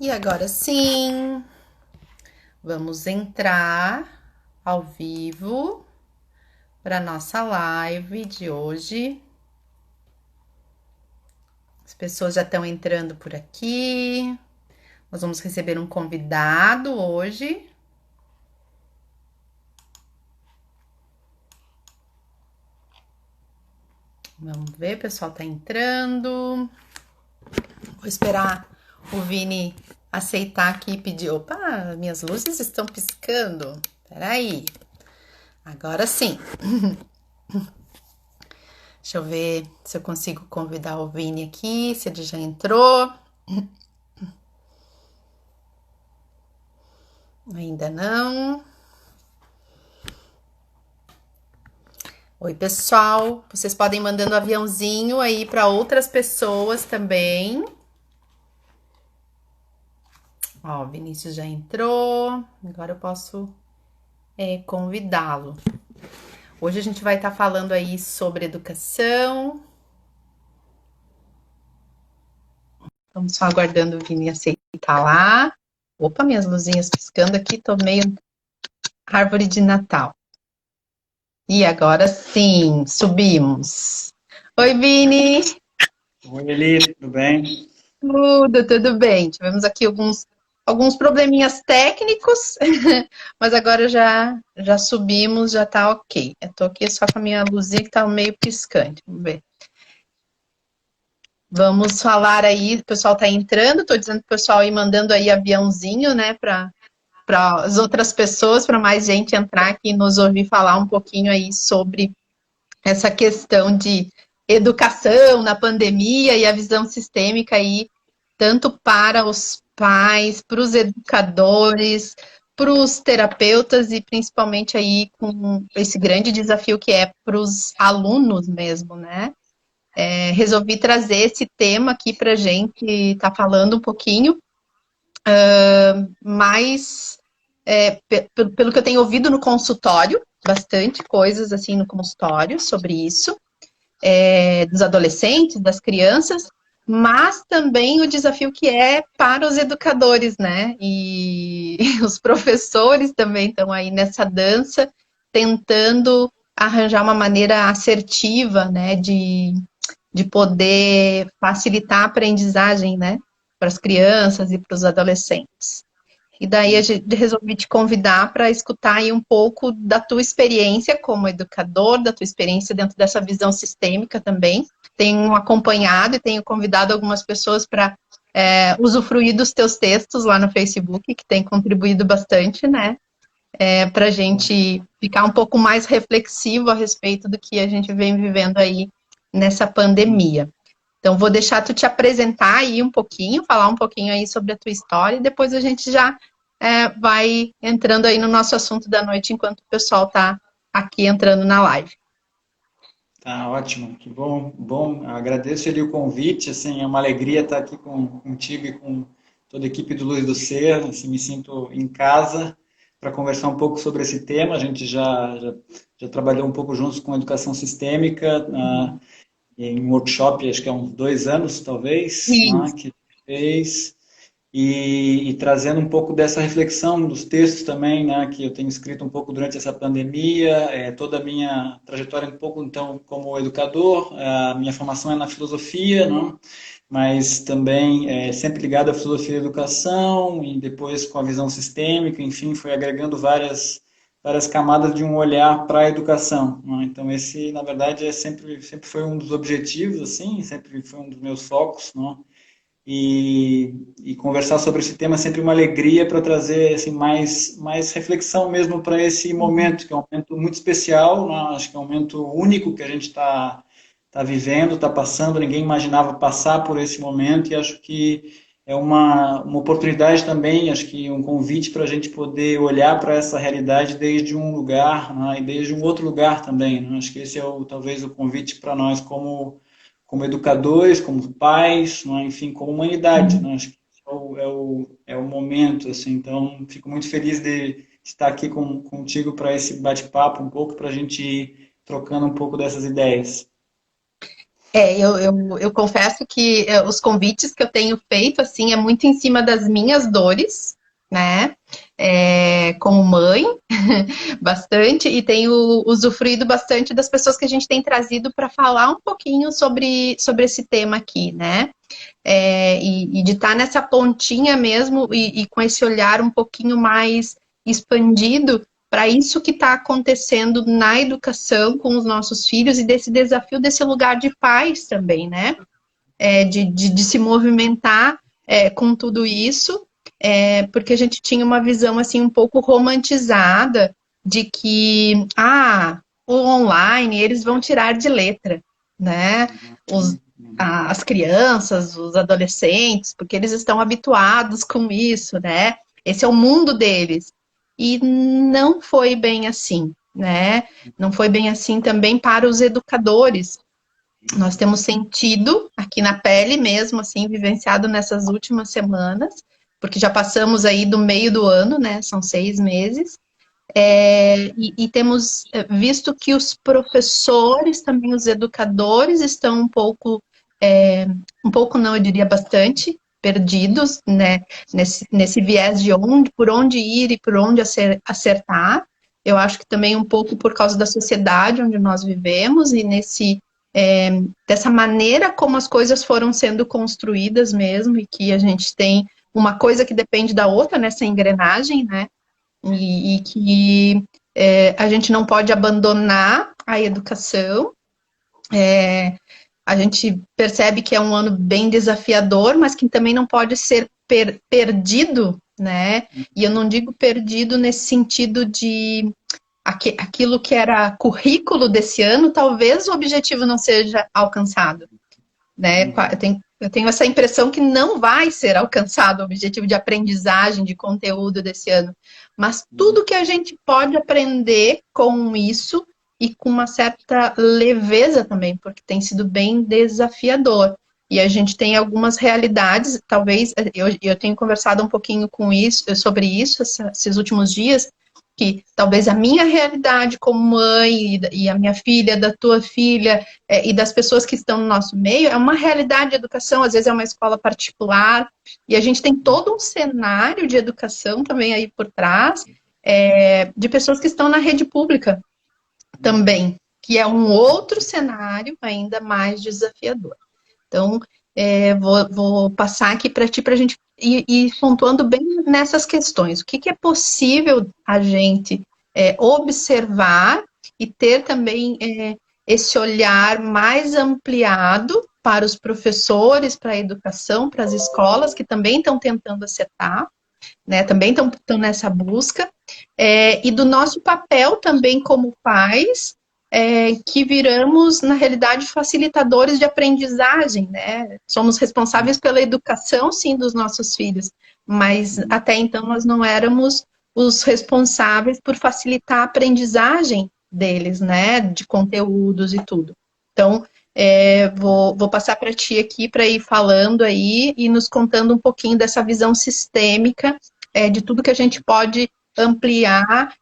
E agora sim, vamos entrar ao vivo para nossa live de hoje. As pessoas já estão entrando por aqui. Nós vamos receber um convidado hoje. Vamos ver, o pessoal está entrando. Vou esperar o Vini aceitar aqui e pedir. Opa, minhas luzes estão piscando. Peraí. Agora sim. Deixa eu ver se eu consigo convidar o Vini aqui, se ele já entrou. Ainda não. Oi, pessoal. Vocês podem mandando aviãozinho aí para outras pessoas também. Ó, o Vinícius já entrou. Agora eu posso convidá-lo. Hoje a gente vai estar falando aí sobre educação. Vamos só aguardando o Vini aceitar lá. Opa, minhas luzinhas piscando aqui, tô meio árvore de Natal. E agora sim, subimos. Oi, Vini! Oi, Eli, tudo bem? Tudo bem. Tivemos aqui alguns probleminhas técnicos, mas agora já subimos, já tá ok. Eu tô aqui só com a minha luzinha que tá meio piscante. Vamos ver. Vamos falar aí, o pessoal tá entrando, tô dizendo pro pessoal ir mandando aí aviãozinho, né, para as outras pessoas, para mais gente entrar aqui e nos ouvir falar um pouquinho aí sobre essa questão de educação na pandemia e a visão sistêmica aí, tanto para os pais, para os educadores, para os terapeutas e principalmente aí com esse grande desafio que é para os alunos mesmo, né? Resolvi trazer esse tema aqui para a gente estar falando um pouquinho, mais pelo que eu tenho ouvido no consultório, bastante coisas assim no consultório sobre isso, dos adolescentes, das crianças, mas também o desafio que é para os educadores, né? E os professores também estão aí nessa dança, tentando arranjar uma maneira assertiva, né, de poder facilitar a aprendizagem, né, para as crianças e para os adolescentes. E daí a gente resolvi te convidar para escutar aí um pouco da tua experiência como educador, da tua experiência dentro dessa visão sistêmica também. Tenho acompanhado e tenho convidado algumas pessoas para usufruir dos teus textos lá no Facebook, que tem contribuído bastante, né? Para a gente ficar um pouco mais reflexivo a respeito do que a gente vem vivendo aí nessa pandemia. Então, vou deixar tu te apresentar aí um pouquinho, falar um pouquinho aí sobre a tua história, e depois a gente já vai entrando aí no nosso assunto da noite, enquanto o pessoal tá aqui entrando na live. Tá ótimo, que bom, bom. Agradeço ali o convite, assim, é uma alegria estar aqui contigo e com toda a equipe do Luz do Ser, assim, me sinto em casa para conversar um pouco sobre esse tema. A gente já trabalhou um pouco juntos com educação sistêmica, em um workshop, acho que há uns 2 anos, talvez, né, Isso. que fez. E trazendo um pouco dessa reflexão dos textos também, né, que eu tenho escrito um pouco durante essa pandemia, toda a minha trajetória um pouco então como educador, a minha formação é na filosofia, né, mas também sempre ligado à filosofia da educação e depois com a visão sistêmica, enfim, foi agregando várias camadas de um olhar para a educação, né? Então esse, na verdade, sempre foi um dos objetivos, assim, sempre foi um dos meus focos, né? E conversar sobre esse tema é sempre uma alegria para trazer assim, mais reflexão mesmo para esse momento, que é um momento muito especial, né? Acho que é um momento único que a gente tá vivendo, está passando, ninguém imaginava passar por esse momento, e acho que é uma oportunidade também, acho que um convite para a gente poder olhar para essa realidade desde um lugar, né? E desde um outro lugar também, né? Acho que esse é talvez o convite para nós como educadores, como pais, né? Enfim, como humanidade, né? Acho que é o momento, assim. Então, fico muito feliz de estar aqui contigo para esse bate-papo um pouco, para a gente ir trocando um pouco dessas ideias. Eu confesso que os convites que eu tenho feito, assim, é muito em cima das minhas dores, né? Como mãe, bastante, e tenho usufruído bastante das pessoas que a gente tem trazido para falar um pouquinho sobre esse tema aqui, né? E de estar nessa pontinha mesmo e com esse olhar um pouquinho mais expandido para isso que está acontecendo na educação com os nossos filhos e desse desafio desse lugar de paz também, né? De se movimentar com tudo isso, porque a gente tinha uma visão assim um pouco romantizada de que o online eles vão tirar de letra, né? As crianças, os adolescentes, porque eles estão habituados com isso, né? Esse é o mundo deles. E não foi bem assim, né? Não foi bem assim também para os educadores. Nós temos sentido aqui na pele mesmo, assim, vivenciado nessas últimas semanas, porque já passamos aí do meio do ano, né? São 6 meses. E temos visto que os professores, também os educadores, estão um pouco não, eu diria bastante, perdidos, né, nesse viés de por onde ir e por onde acertar. Eu acho que também um pouco por causa da sociedade onde nós vivemos e dessa maneira como as coisas foram sendo construídas mesmo, e que a gente tem uma coisa que depende da outra nessa engrenagem, né? E que a gente não pode abandonar a educação. A gente percebe que é um ano bem desafiador, mas que também não pode ser perdido, né? E eu não digo perdido nesse sentido de aquilo que era currículo desse ano, talvez o objetivo não seja alcançado, né? Eu tenho essa impressão que não vai ser alcançado o objetivo de aprendizagem, de conteúdo desse ano. Mas tudo que a gente pode aprender com isso e com uma certa leveza também, porque tem sido bem desafiador. E a gente tem algumas realidades, talvez, eu tenho conversado um pouquinho sobre isso esses últimos dias, que talvez a minha realidade como mãe e a minha filha, da tua filha e das pessoas que estão no nosso meio, é uma realidade de educação, às vezes é uma escola particular, e a gente tem todo um cenário de educação também aí por trás, de pessoas que estão na rede pública também, que é um outro cenário ainda mais desafiador. Então, vou passar aqui para ti, para a gente ir pontuando bem nessas questões. O que é possível a gente observar e ter também esse olhar mais ampliado para os professores, para a educação, para as escolas, que também estão tentando acertar, né, também estão nessa busca, e do nosso papel também como pais, que viramos, na realidade, facilitadores de aprendizagem, né? Somos responsáveis pela educação, sim, dos nossos filhos, mas até então nós não éramos os responsáveis por facilitar a aprendizagem deles, né? De conteúdos e tudo. Então, vou passar para ti aqui para ir falando aí e nos contando um pouquinho dessa visão sistêmica de tudo que a gente pode ampliar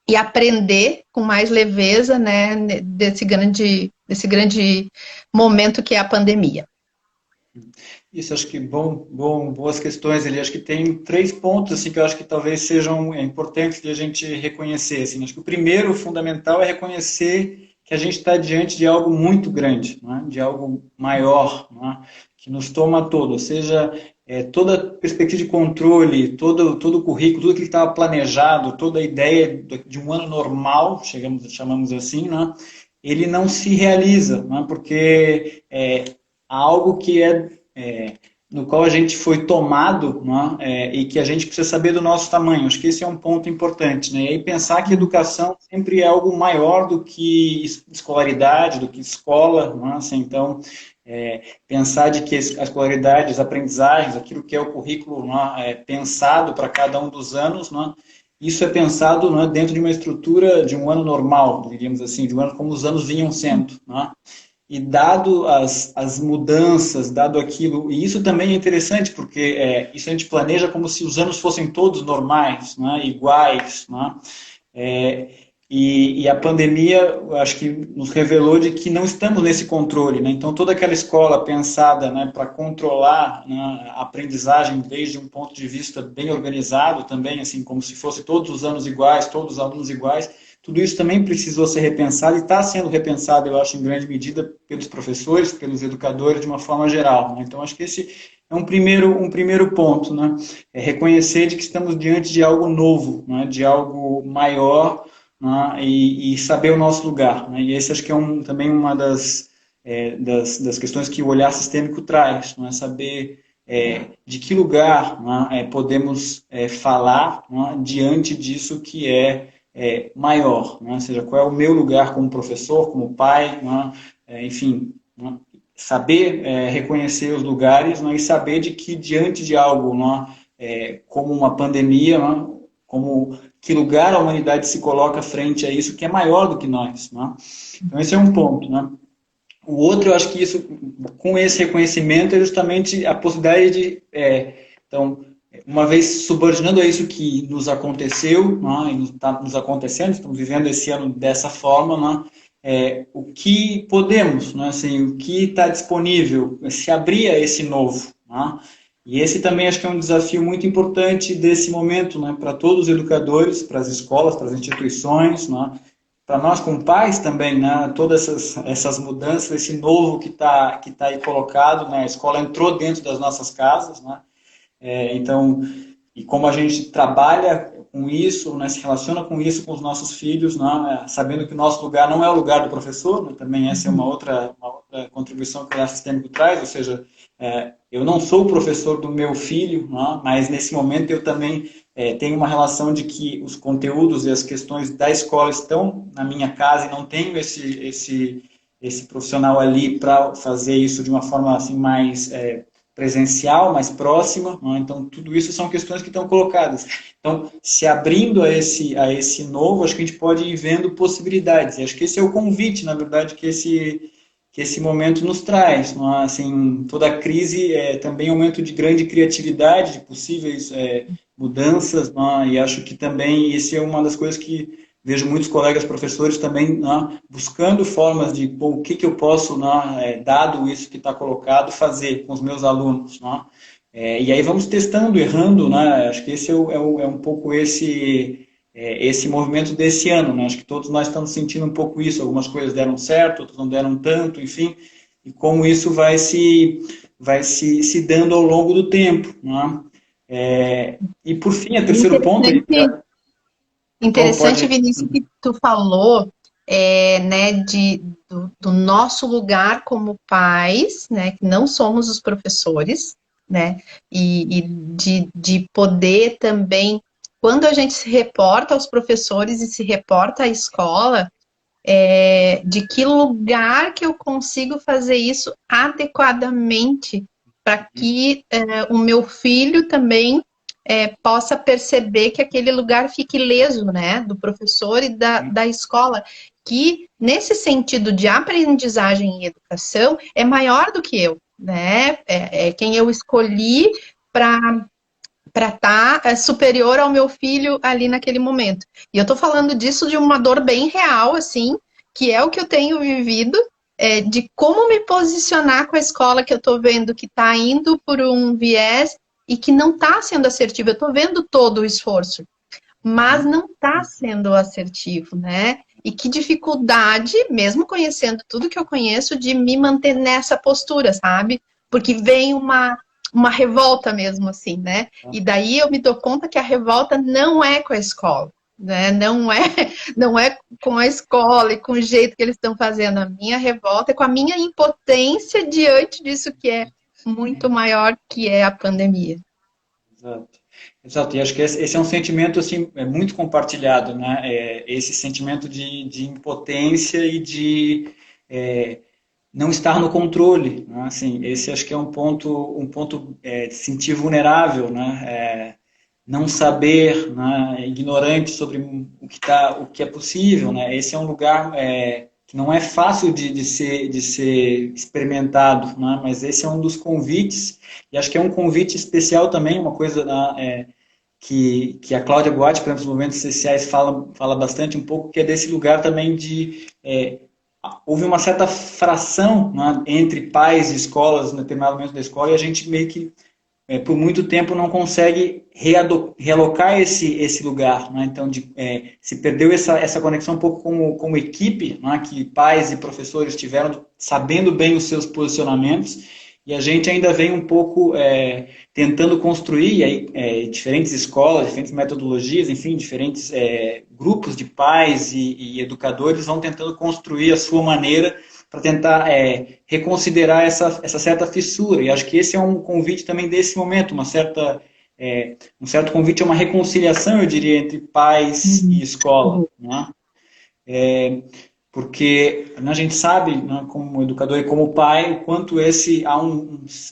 e aprender com mais leveza, né, desse grande momento que é a pandemia. Isso, acho que boas questões ali. Acho que tem 3 pontos assim, que eu acho que talvez sejam importantes de a gente reconhecer. Assim. Acho que o primeiro, o fundamental, é reconhecer que a gente está diante de algo muito grande, né? De algo maior, né? Que nos toma todo, ou seja, toda a perspectiva de controle, todo o currículo, tudo que estava planejado, toda a ideia de um ano normal, chamamos assim, né? Ele não se realiza, né? Porque há algo que no qual a gente foi tomado, né? E que a gente precisa saber do nosso tamanho. Acho que esse é um ponto importante, né? E aí pensar que educação sempre é algo maior do que escolaridade, do que escola, né? Assim, então, pensar de que a escolaridade, as aprendizagens, aquilo que é o currículo, né? Pensado para cada um dos anos, né? Isso é pensado, né? Dentro de uma estrutura de um ano normal, diríamos assim, de um ano como os anos vinham sendo, né? E dado as mudanças, dado aquilo, e isso também é interessante, porque isso a gente planeja como se os anos fossem todos normais, né, iguais, né, E a pandemia, eu acho que nos revelou de que não estamos nesse controle, né? Então, toda aquela escola pensada, né, para controlar, né, a aprendizagem desde um ponto de vista bem organizado também, assim, como se fosse todos os anos iguais, todos os alunos iguais, tudo isso também precisou ser repensado e está sendo repensado, eu acho, em grande medida pelos professores, pelos educadores, de uma forma geral, né? Então, acho que esse é um primeiro ponto, né? É reconhecer de que estamos diante de algo novo, né? De algo maior, né, e saber o nosso lugar. Né, e esse acho que é também uma das questões que o olhar sistêmico traz, né, saber de que lugar, né, podemos falar, né, diante disso que é maior, né, ou seja, qual é o meu lugar como professor, como pai, né, enfim, né, saber reconhecer os lugares, né, e saber de que diante de algo, né, como uma pandemia, né, como que lugar a humanidade se coloca frente a isso que é maior do que nós, né? Então esse é um ponto, né? O outro, eu acho que isso, com esse reconhecimento, é justamente a possibilidade de, então, uma vez subordinando a isso que nos aconteceu, né, e está nos acontecendo, estamos vivendo esse ano dessa forma, né, o que podemos, né, assim, o que está disponível, se abrir a esse novo, né? E esse também acho que é um desafio muito importante desse momento, né, para todos os educadores, para as escolas, para as instituições, né, para nós como pais também, né, todas essas mudanças, esse novo que tá aí colocado, né, a escola entrou dentro das nossas casas, né, então, e como a gente trabalha com isso, né, se relaciona com isso com os nossos filhos, né, sabendo que o nosso lugar não é o lugar do professor, né, também essa é uma outra contribuição que o olhar sistêmico traz, ou seja, eu não sou o professor do meu filho, né, mas nesse momento eu também tenho uma relação de que os conteúdos e as questões da escola estão na minha casa e não tenho esse profissional ali para fazer isso de uma forma assim mais presencial, mais próxima, né? Então tudo isso são questões que estão colocadas. Então, se abrindo a esse novo, acho que a gente pode ir vendo possibilidades. E acho que esse é o convite, na verdade, que esse momento nos traz. Não é? Assim, toda a crise é também um momento de grande criatividade, de possíveis mudanças, não é? E acho que também isso é uma das coisas que vejo muitos colegas professores também buscando formas de o que eu posso, dado isso que está colocado, fazer com os meus alunos. E aí vamos testando, errando. Acho que esse é um pouco esse movimento desse ano. Acho que todos nós estamos sentindo um pouco isso. Algumas coisas deram certo, outras não deram tanto, enfim. E como isso vai se dando ao longo do tempo. E por fim, o terceiro ponto... Interessante, Vinícius, que tu falou, né, do nosso lugar como pais, né, que não somos os professores, né, e de poder também, quando a gente se reporta aos professores e se reporta à escola, de que lugar que eu consigo fazer isso adequadamente para que o meu filho também possa perceber que aquele lugar fique ileso, né, do professor e da escola, que nesse sentido de aprendizagem e educação é maior do que eu, né, quem eu escolhi para estar superior ao meu filho ali naquele momento. E eu tô falando disso de uma dor bem real, assim, que é o que eu tenho vivido, de como me posicionar com a escola que eu tô vendo que tá indo por um viés e que não está sendo assertivo. Eu estou vendo todo o esforço, mas não está sendo assertivo, né? E que dificuldade, mesmo conhecendo tudo que eu conheço, de me manter nessa postura, sabe? Porque vem uma revolta mesmo, assim, né? E daí eu me dou conta que a revolta não é com a escola, né? Não é com a escola e com o jeito que eles estão fazendo. A minha revolta é com a minha impotência diante disso que é muito maior, que é a pandemia. Exato. Exato, e acho que esse é um sentimento assim, muito compartilhado, né? Esse sentimento de impotência e de não estar no controle, né? Assim, esse acho que é um ponto de sentir vulnerável, né? Não saber, né? Ignorante sobre o que é possível, né? Esse é um lugar que não é fácil de ser experimentado, né? Mas esse é um dos convites, e acho que é um convite especial também, uma coisa que a Cláudia Boatti, por exemplo, dos movimentos sociais, fala bastante um pouco, que é desse lugar também de... houve uma certa fração, né, entre pais e escolas, no determinado momento da escola, e a gente meio que por muito tempo não consegue realocar esse lugar, né? Então se perdeu essa conexão um pouco como equipe, né? Que pais e professores tiveram sabendo bem os seus posicionamentos, e a gente ainda vem um pouco tentando construir aí, diferentes escolas, diferentes metodologias, enfim, diferentes grupos de pais e educadores vão tentando construir a sua maneira para tentar reconsiderar essa certa fissura. E acho que esse é um convite também desse momento, um certo convite a uma reconciliação, eu diria, entre pais e escola. Né? Porque a gente sabe, né, como educador e como pai, o quanto há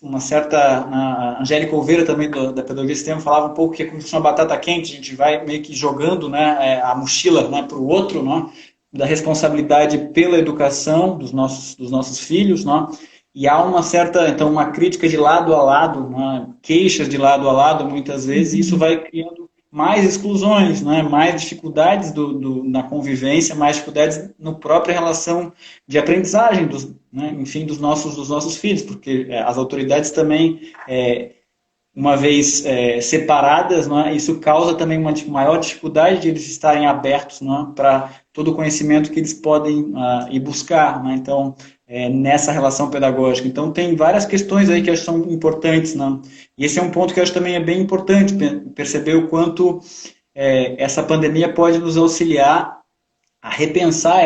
uma certa... A Angélica Oliveira, também, da Pedagogia Sistema, falava um pouco que é como se fosse uma batata quente, a gente vai meio que jogando, né, a mochila, né, para o outro, né, da responsabilidade pela educação dos nossos filhos, né? E há então, uma crítica de lado a lado, né? Queixas de lado a lado, muitas vezes, e isso vai criando mais exclusões, né? Mais dificuldades na convivência, mais dificuldades na própria relação de aprendizagem, né? Enfim, dos nossos filhos, porque as autoridades também... uma vez separadas, né, isso causa também uma maior dificuldade de eles estarem abertos, né, para todo o conhecimento que eles podem ir buscar, né, então, nessa relação pedagógica. Então, tem várias questões aí que eu acho que são importantes, né, e esse é um ponto que eu acho também é bem importante, perceber o quanto essa pandemia pode nos auxiliar a repensar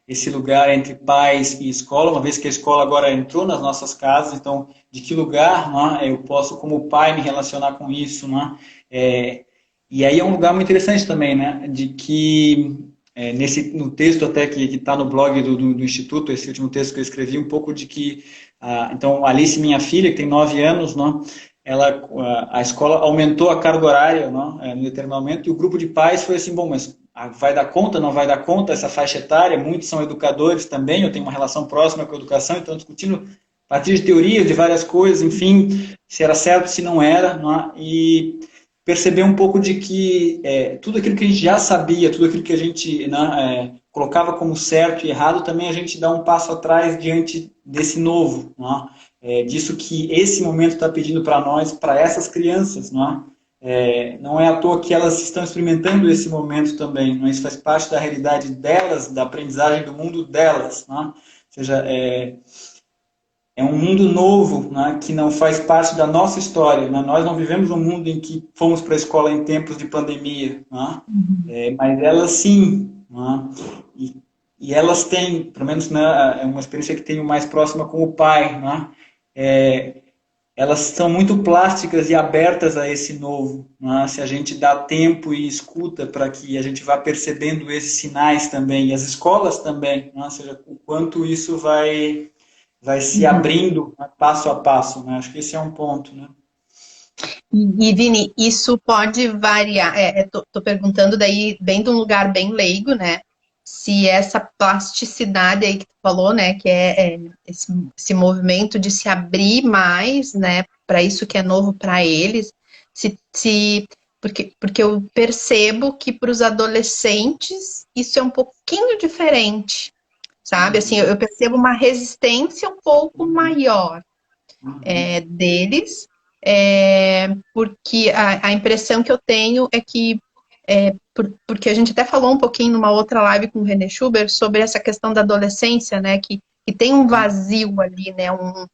esse lugar entre pais e escola, uma vez que a escola agora entrou nas nossas casas, então, de que lugar, né, eu posso, como pai, me relacionar com isso, né? E aí é um lugar muito interessante também, né, de que, no texto até que está no blog do Instituto, esse último texto que eu escrevi, um pouco de que, então, Alice, minha filha, que tem 9 anos, né, a escola aumentou a carga horária, né, no determinado momento, e o grupo de pais foi assim, bom, mas vai dar conta, não vai dar conta essa faixa etária? Muitos são educadores também, eu tenho uma relação próxima com a educação, então discutindo a partir de teorias, de várias coisas, enfim, se era certo, se não era, né? E perceber um pouco de que tudo aquilo que a gente já sabia, tudo aquilo que a gente, né, colocava como certo e errado, também a gente dá um passo atrás diante desse novo, né? Disso que esse momento está pedindo para nós, para essas crianças, né? Não é à toa que elas estão experimentando esse momento também, né? Isso faz parte da realidade delas, da aprendizagem do mundo delas, né? Ou seja, é um mundo novo, né, que não faz parte da nossa história, né? Nós não vivemos um mundo em que fomos para a escola em tempos de pandemia, né? Mas elas sim, né? E elas têm, pelo menos, né, é uma experiência que tenho mais próxima com o pai, né? Elas são muito plásticas e abertas a esse novo, né? Se a gente dá tempo e escuta para que a gente vá percebendo esses sinais também, e as escolas também, né? Ou seja, o quanto isso vai se abrindo, né, passo a passo, né? Acho que esse é um ponto, né? E Vini, isso pode variar, tô perguntando daí bem de um lugar bem leigo, né? Se essa plasticidade aí que tu falou, né, que esse movimento de se abrir mais, né, para isso que é novo para eles, porque eu percebo que para os adolescentes isso é um pouquinho diferente, sabe? Assim, eu percebo uma resistência um pouco maior deles, porque a impressão que eu tenho é que porque a gente até falou um pouquinho numa outra live com o René Schubert sobre essa questão da adolescência, né? Que tem um vazio ali, né? Eu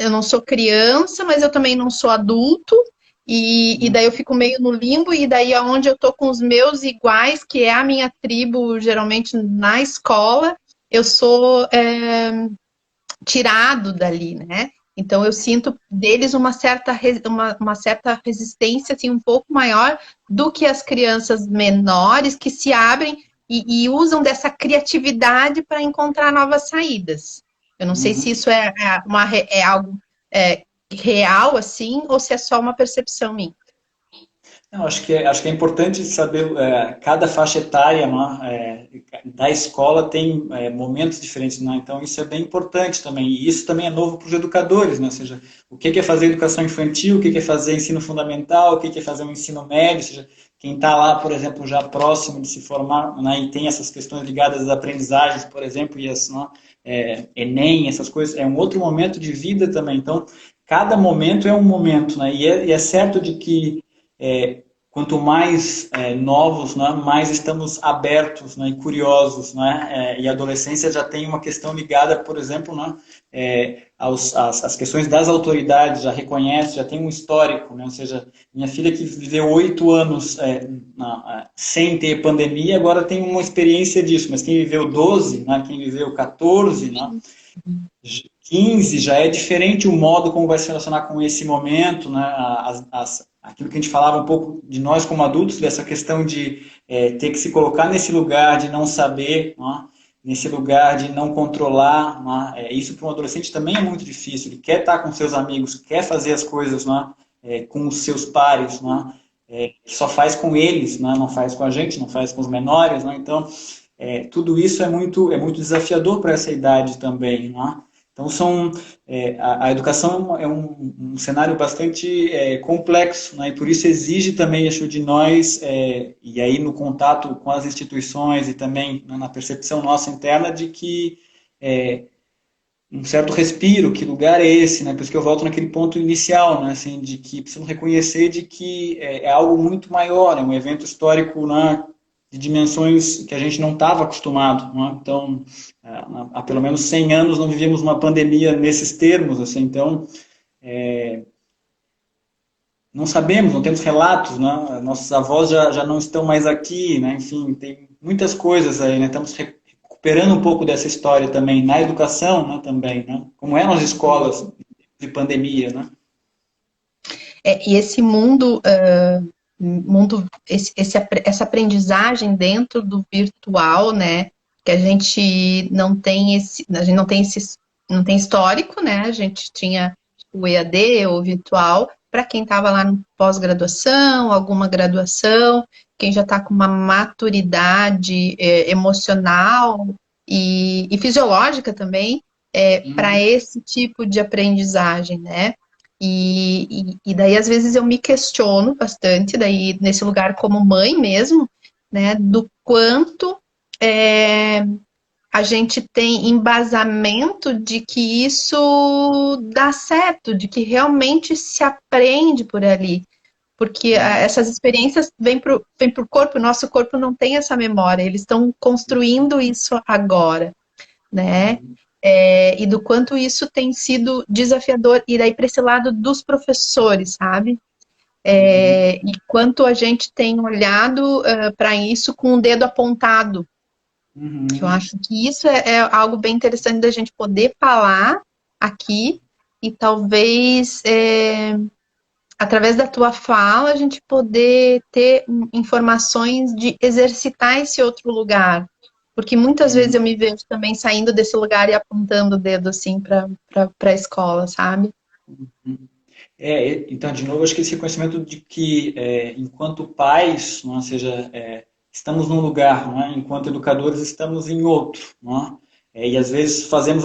não sou criança, mas eu também não sou adulto, e daí eu fico meio no limbo, e daí aonde eu tô com os meus iguais, que é a minha tribo, geralmente na escola, eu sou tirado dali, né? Então eu sinto deles uma certa resistência assim, um pouco maior do que as crianças menores que se abrem e usam dessa criatividade para encontrar novas saídas. Eu não sei se isso é algo real assim ou se é só uma percepção minha. Não, acho que é importante saber, cada faixa etária, né, da escola tem momentos diferentes, né? Então isso é bem importante também, e isso também é novo para os educadores, né? Ou seja, o que é fazer educação infantil, o que é fazer ensino fundamental, o que é fazer um ensino médio, ou seja, quem está lá, por exemplo, já próximo de se formar, né, e tem essas questões ligadas às aprendizagens, por exemplo, e as, né, Enem, essas coisas, é um outro momento de vida também, então cada momento é um momento, né? E é certo de que quanto mais novos, né, mais estamos abertos, né, e curiosos, né, e a adolescência já tem uma questão ligada, por exemplo, né, às questões das autoridades, já reconhece, já tem um histórico, né, ou seja, minha filha que viveu 8 anos sem ter pandemia, agora tem uma experiência disso, mas quem viveu 12, né, quem viveu 14, né, 15 já é diferente o modo como vai se relacionar com esse momento, né? Aquilo que a gente falava um pouco de nós como adultos, dessa questão de ter que se colocar nesse lugar de não saber, né? Nesse lugar de não controlar. Né? Isso para um adolescente também é muito difícil. Ele quer estar com seus amigos, quer fazer as coisas, né? Com os seus pares, né? Que só faz com eles, né? Não faz com a gente, não faz com os menores. Né? Então, tudo isso é muito desafiador para essa idade também. Né? Então, a educação é um cenário bastante complexo, né? E por isso exige também, acho, de nós, e aí no contato com as instituições e também, né, na percepção nossa interna, de que um certo respiro, que lugar é esse, né? Por isso que eu volto naquele ponto inicial, né? Assim, de que precisamos reconhecer de que é algo muito maior, é um evento histórico, né, de dimensões que a gente não estava acostumado, né? Então, há pelo menos 100 anos não vivíamos uma pandemia nesses termos, assim, então não sabemos, não temos relatos, né? Nossos avós já não estão mais aqui, né? Enfim, tem muitas coisas aí, né? Estamos recuperando um pouco dessa história também na educação, né? Também, né? Como é nas escolas de pandemia, né? E esse essa aprendizagem dentro do virtual, né? Que a gente não tem não tem histórico, né? A gente tinha o EAD, o virtual, para quem estava lá no pós-graduação, alguma graduação, quem já está com uma maturidade emocional e fisiológica também, para esse tipo de aprendizagem, né? E daí, às vezes, eu me questiono bastante, daí, nesse lugar como mãe mesmo, né, do quanto a gente tem embasamento de que isso dá certo, de que realmente se aprende por ali. Porque essas experiências vêm pro corpo, o nosso corpo não tem essa memória, eles estão construindo isso agora, né? E do quanto isso tem sido desafiador, e daí para esse lado dos professores, sabe? E quanto a gente tem olhado para isso com o dedo apontado. Eu acho que isso é algo bem interessante da gente poder falar aqui, e talvez através da tua fala a gente poder ter informações de exercitar esse outro lugar. Porque muitas vezes eu me vejo também saindo desse lugar e apontando o dedo assim para a escola, sabe? Então, de novo, acho que esse reconhecimento de que, enquanto pais, não é, ou seja, estamos num lugar, não é, enquanto educadores estamos em outro, não é? E às vezes fazemos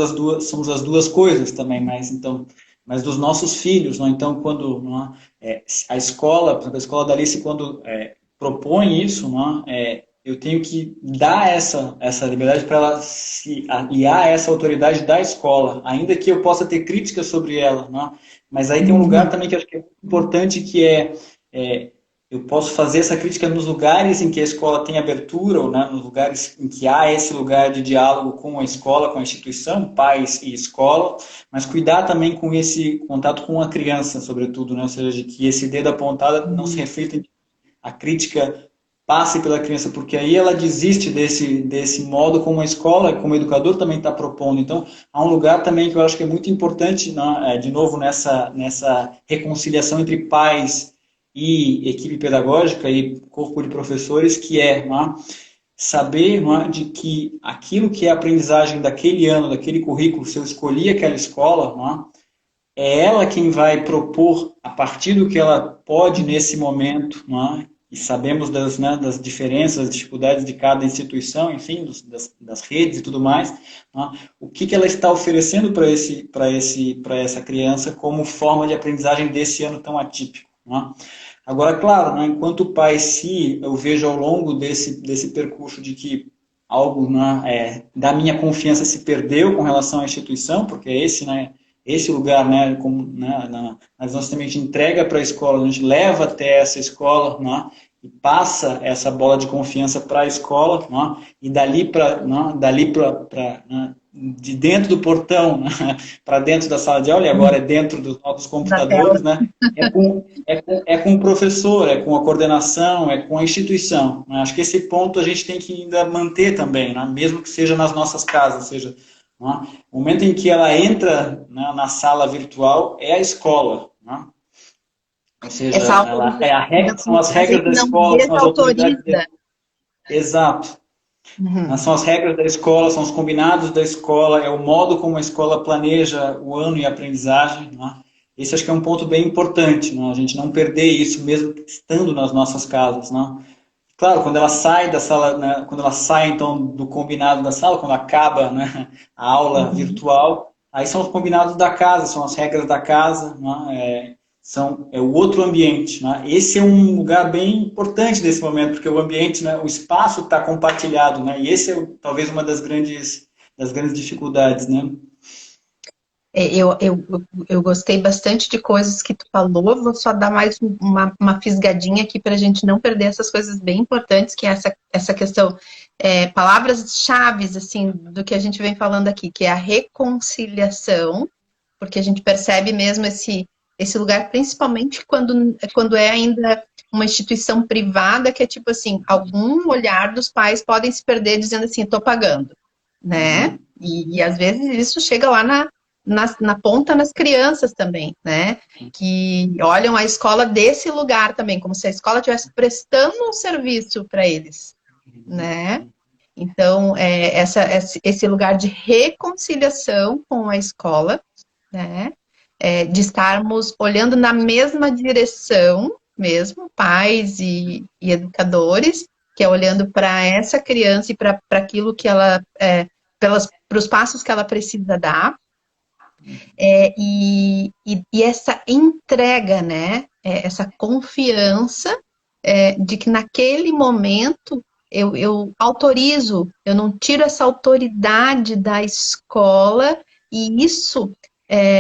somos as duas coisas também, mas dos nossos filhos, não é? Então, quando não é, a escola, por exemplo, a escola da Alice, quando propõe isso, não é, eu tenho que dar essa liberdade para ela se aliar a essa autoridade da escola, ainda que eu possa ter críticas sobre ela, não é? Mas aí tem um lugar também que eu acho que é importante, que eu posso fazer essa crítica nos lugares em que a escola tem abertura, ou né, nos lugares em que há esse lugar de diálogo com a escola, com a instituição, pais e escola, mas cuidar também com esse contato com a criança, sobretudo, né? Ou seja, de que esse dedo apontado não se reflita em a crítica passe pela criança, porque aí ela desiste desse modo como a escola, como educador também está propondo. Então, há um lugar também que eu acho que é muito importante, né, de novo, nessa reconciliação entre pais e equipe pedagógica e corpo de professores, que né, saber né, de que aquilo que é a aprendizagem daquele ano, daquele currículo, se eu escolhi aquela escola, né, é ela quem vai propor, a partir do que ela pode nesse momento, não é? E sabemos das, né, das diferenças, das dificuldades de cada instituição, enfim, das redes e tudo mais, não é? O que ela está oferecendo para essa criança como forma de aprendizagem desse ano tão atípico. Não é? Agora, claro, né, enquanto pai, se eu vejo ao longo desse percurso de que algo, né, da minha confiança se perdeu com relação à instituição, porque é esse, né, esse lugar, né, como, né, mas nós também a gente entrega para a escola, a gente leva até essa escola, né, e passa essa bola de confiança para a escola, né, e dali para né, de dentro do portão, né, para dentro da sala de aula, e agora é dentro dos nossos Da tela. computadores, né, é com o professor, é com a coordenação, é com a instituição. Né? Acho que esse ponto a gente tem que ainda manter também, né? Mesmo que seja nas nossas casas, seja, né? O momento em que ela entra, né, na sala virtual é a escola. Né? Ou seja, Essa são as a regras gente da não escola, são as autoridades. desautoriza. Exato. Uhum. São as regras da escola, são os combinados da escola, é o modo como a escola planeja o ano e a aprendizagem. Né? Esse acho que é um ponto bem importante, né? A gente não perder isso mesmo estando nas nossas casas. Né? Claro, quando ela sai da sala, né, quando ela sai então do combinado da sala, quando acaba, né, a aula Uhum. virtual, aí são os combinados da casa, são as regras da casa, né, é o outro ambiente. Né? Esse é um lugar bem importante desse momento, porque o ambiente, né, o espaço está compartilhado, né, e esse é talvez uma das grandes dificuldades. Né? É, eu gostei bastante de coisas que tu falou, vou só dar mais uma fisgadinha aqui para a gente não perder essas coisas bem importantes, que é essa questão, palavras-chave, assim, do que a gente vem falando aqui, que é a reconciliação, porque a gente percebe mesmo esse lugar, principalmente quando é ainda uma instituição privada, que é tipo assim, algum olhar dos pais podem se perder dizendo assim, estou pagando, né? Uhum. E às vezes isso chega lá na ponta nas crianças também, né? Que olham a escola desse lugar também, como se a escola estivesse prestando um serviço para eles, né? Então, esse lugar de reconciliação com a escola, né? De estarmos olhando na mesma direção, mesmo, pais e educadores, que é olhando para essa criança e para aquilo que ela, para os passos que ela precisa dar, e essa entrega, né? Essa confiança de que naquele momento eu autorizo, eu não tiro essa autoridade da escola, e isso,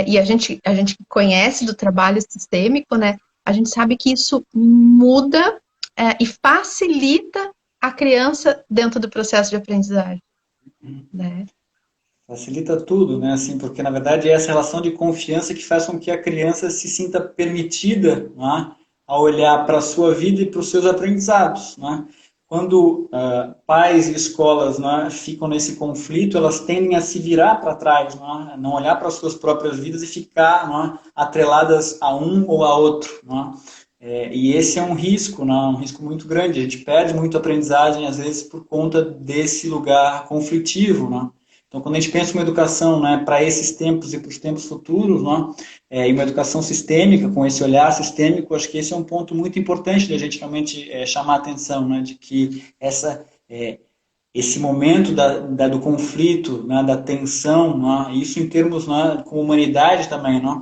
e a gente conhece do trabalho sistêmico, né? A gente sabe que isso muda e facilita a criança dentro do processo de aprendizagem, né? Facilita tudo, né? Assim, porque na verdade é essa relação de confiança que faz com que a criança se sinta permitida, né, a olhar para a sua vida e para os seus aprendizados, né? Quando pais e escolas, né, ficam nesse conflito, elas tendem a se virar para trás, né? Não olhar para as suas próprias vidas e ficar, né, atreladas a um ou a outro, né? E esse é um risco, né? Um risco muito grande. A gente perde muito aprendizagem, às vezes, por conta desse lugar conflitivo, né? Então, quando a gente pensa uma educação, né, para esses tempos e para os tempos futuros, né, e uma educação sistêmica, com esse olhar sistêmico, acho que esse é um ponto muito importante da gente realmente chamar a atenção, né, de que esse momento do conflito, né, da tensão, né, isso em termos, né, com humanidade também, né,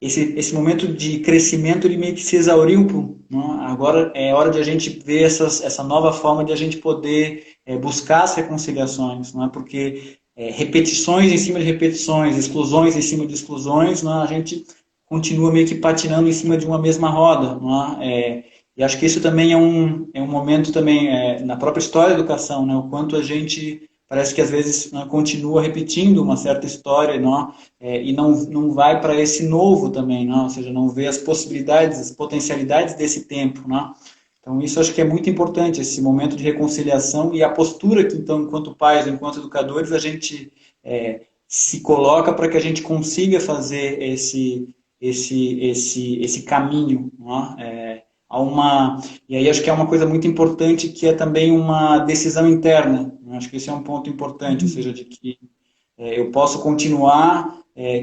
esse momento de crescimento ele meio que se exauriu um pouco, né? Agora é hora de a gente ver essa nova forma de a gente poder buscar as reconciliações, não é? Porque repetições em cima de repetições, exclusões em cima de exclusões, não é? A gente continua meio que patinando em cima de uma mesma roda, não é? E acho que isso também é um momento também na própria história da educação, né? O quanto a gente parece que às vezes, né, continua repetindo uma certa história, não é? E não vai para esse novo também, não? Ou seja, não vê as possibilidades, as potencialidades desse tempo, não? Então isso acho que é muito importante, esse momento de reconciliação e a postura que então, enquanto pais, enquanto educadores, a gente se coloca para que a gente consiga fazer esse caminho, não é? E aí acho que é uma coisa muito importante que é também uma decisão interna. Acho que esse é um ponto importante, ou seja, de que eu posso continuar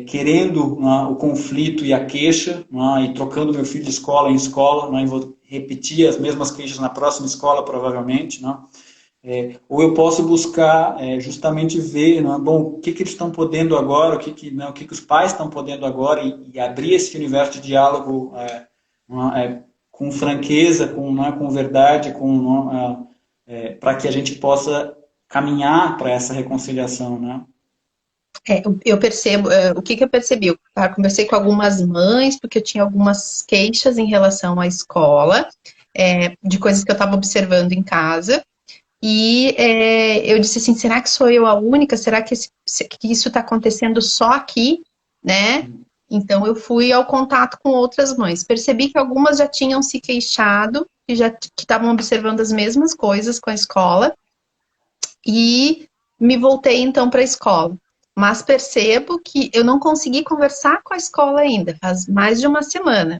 querendo o conflito e a queixa, e trocando meu filho de escola em escola, e vou repetir as mesmas queixas na próxima escola, provavelmente. Ou eu posso buscar justamente ver, bom, o que eles estão podendo agora, o que os pais estão podendo agora, e abrir esse universo de diálogo com franqueza, com verdade, para que a gente possa caminhar para essa reconciliação, né? Eu percebo, o que eu percebi? Eu conversei com algumas mães, porque eu tinha algumas queixas em relação à escola, de coisas que eu estava observando em casa, e eu disse assim, será que sou eu a única? Será que isso está acontecendo só aqui, né? Então eu fui ao contato com outras mães. Percebi que algumas já tinham se queixado, que estavam observando as mesmas coisas com a escola, e me voltei então para a escola. Mas percebo que eu não consegui conversar com a escola ainda, faz mais de uma semana.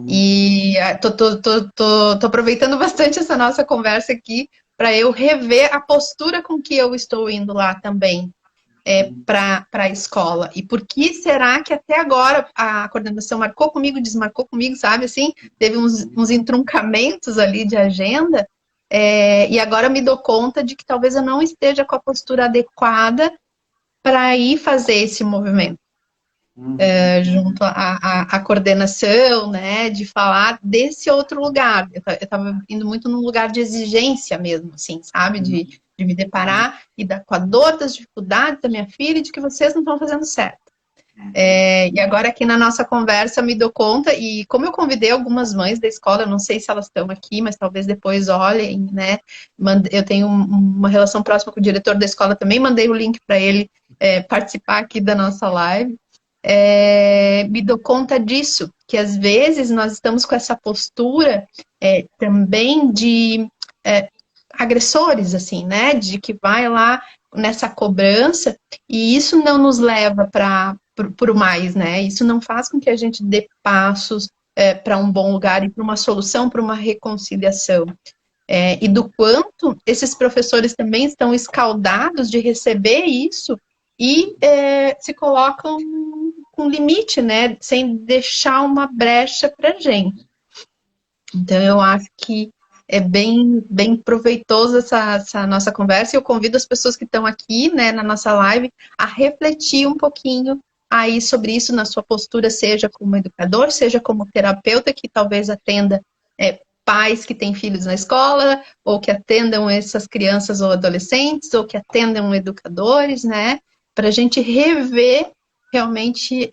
E tô aproveitando bastante essa nossa conversa aqui para eu rever a postura com que eu estou indo lá também para a escola. E por que será que até agora a coordenação marcou comigo, desmarcou comigo, sabe? Assim, teve uns entroncamentos ali de agenda. E agora eu me dou conta de que talvez eu não esteja com a postura adequada para ir fazer esse movimento. Junto à coordenação, né, de falar desse outro lugar. Eu estava indo muito num lugar de exigência mesmo, assim, sabe? De me deparar com a dor das dificuldades da minha filha e de que vocês não estão fazendo certo. E agora aqui na nossa conversa me dou conta, e como eu convidei algumas mães da escola, eu não sei se elas estão aqui, mas talvez depois olhem, né? Eu tenho uma relação próxima com o diretor da escola também, mandei o link para ele participar aqui da nossa live. Me dou conta disso, que às vezes nós estamos com essa postura também de agressores, assim, né? De que vai lá nessa cobrança, e isso não nos leva para o mais, né? Isso não faz com que a gente dê passos para um bom lugar e para uma solução, para uma reconciliação. E do quanto esses professores também estão escaldados de receber isso e se colocam com limite, né? Sem deixar uma brecha para a gente. Então, eu acho que é bem proveitoso essa nossa conversa, e eu convido as pessoas que estão aqui, né, na nossa live, a refletir um pouquinho aí sobre isso na sua postura, seja como educador, seja como terapeuta, que talvez atenda pais que têm filhos na escola, ou que atendam essas crianças ou adolescentes, ou que atendam educadores, né, para a gente rever realmente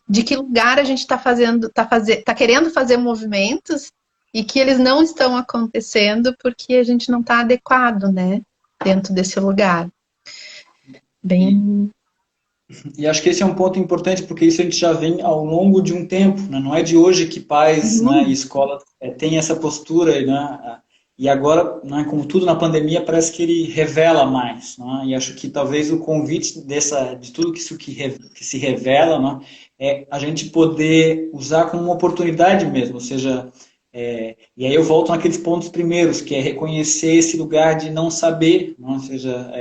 de que lugar a gente está querendo fazer movimentos e que eles não estão acontecendo porque a gente não está adequado, né, dentro desse lugar. E acho que esse é um ponto importante, porque isso a gente já vem ao longo de um tempo, né? Não é de hoje que pais, né, e escolas têm essa postura, né? E agora, né, como tudo na pandemia, parece que ele revela mais, né? E acho que talvez o convite de tudo isso que se revela, né, é a gente poder usar como uma oportunidade mesmo, ou seja, e aí eu volto naqueles pontos primeiros, que é reconhecer esse lugar de não saber, né? Ou seja,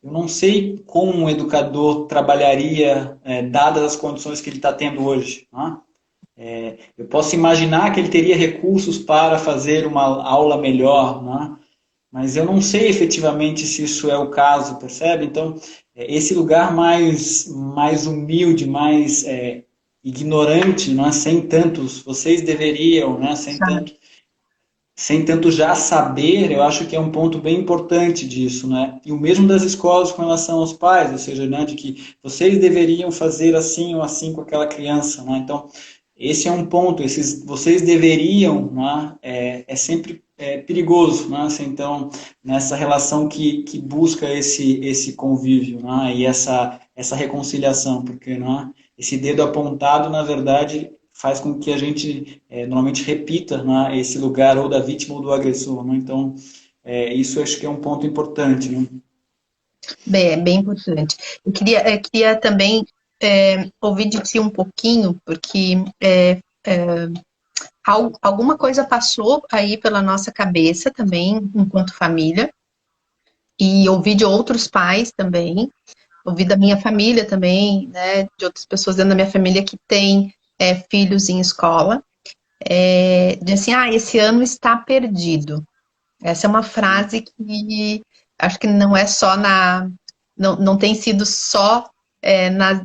eu não sei como um educador trabalharia dadas as condições que ele está tendo hoje, né? Eu posso imaginar que ele teria recursos para fazer uma aula melhor, né? Mas eu não sei efetivamente se isso é o caso, percebe? Então, esse lugar mais humilde, mais ignorante, né? Sem tantos, vocês deveriam, né? Sem tanto já saber, eu acho que é um ponto bem importante disso, né? E o mesmo das escolas com relação aos pais, ou seja, né, de que vocês deveriam fazer assim ou assim com aquela criança, né? Então, esse é um ponto, vocês deveriam, né, é sempre perigoso, né? Assim, então, nessa relação que busca esse convívio, né, e essa reconciliação, porque, né, esse dedo apontado, na verdade, faz com que a gente normalmente repita, né, esse lugar ou da vítima ou do agressor, né? Então, isso acho que é um ponto importante, né? Bem importante. Eu queria também ouvir de ti um pouquinho, porque alguma coisa passou aí pela nossa cabeça também, enquanto família, e ouvi de outros pais também, ouvi da minha família também, né, de outras pessoas dentro da minha família que têm filhos em escola, de assim, esse ano está perdido. Essa é uma frase que acho que não é só não tem sido só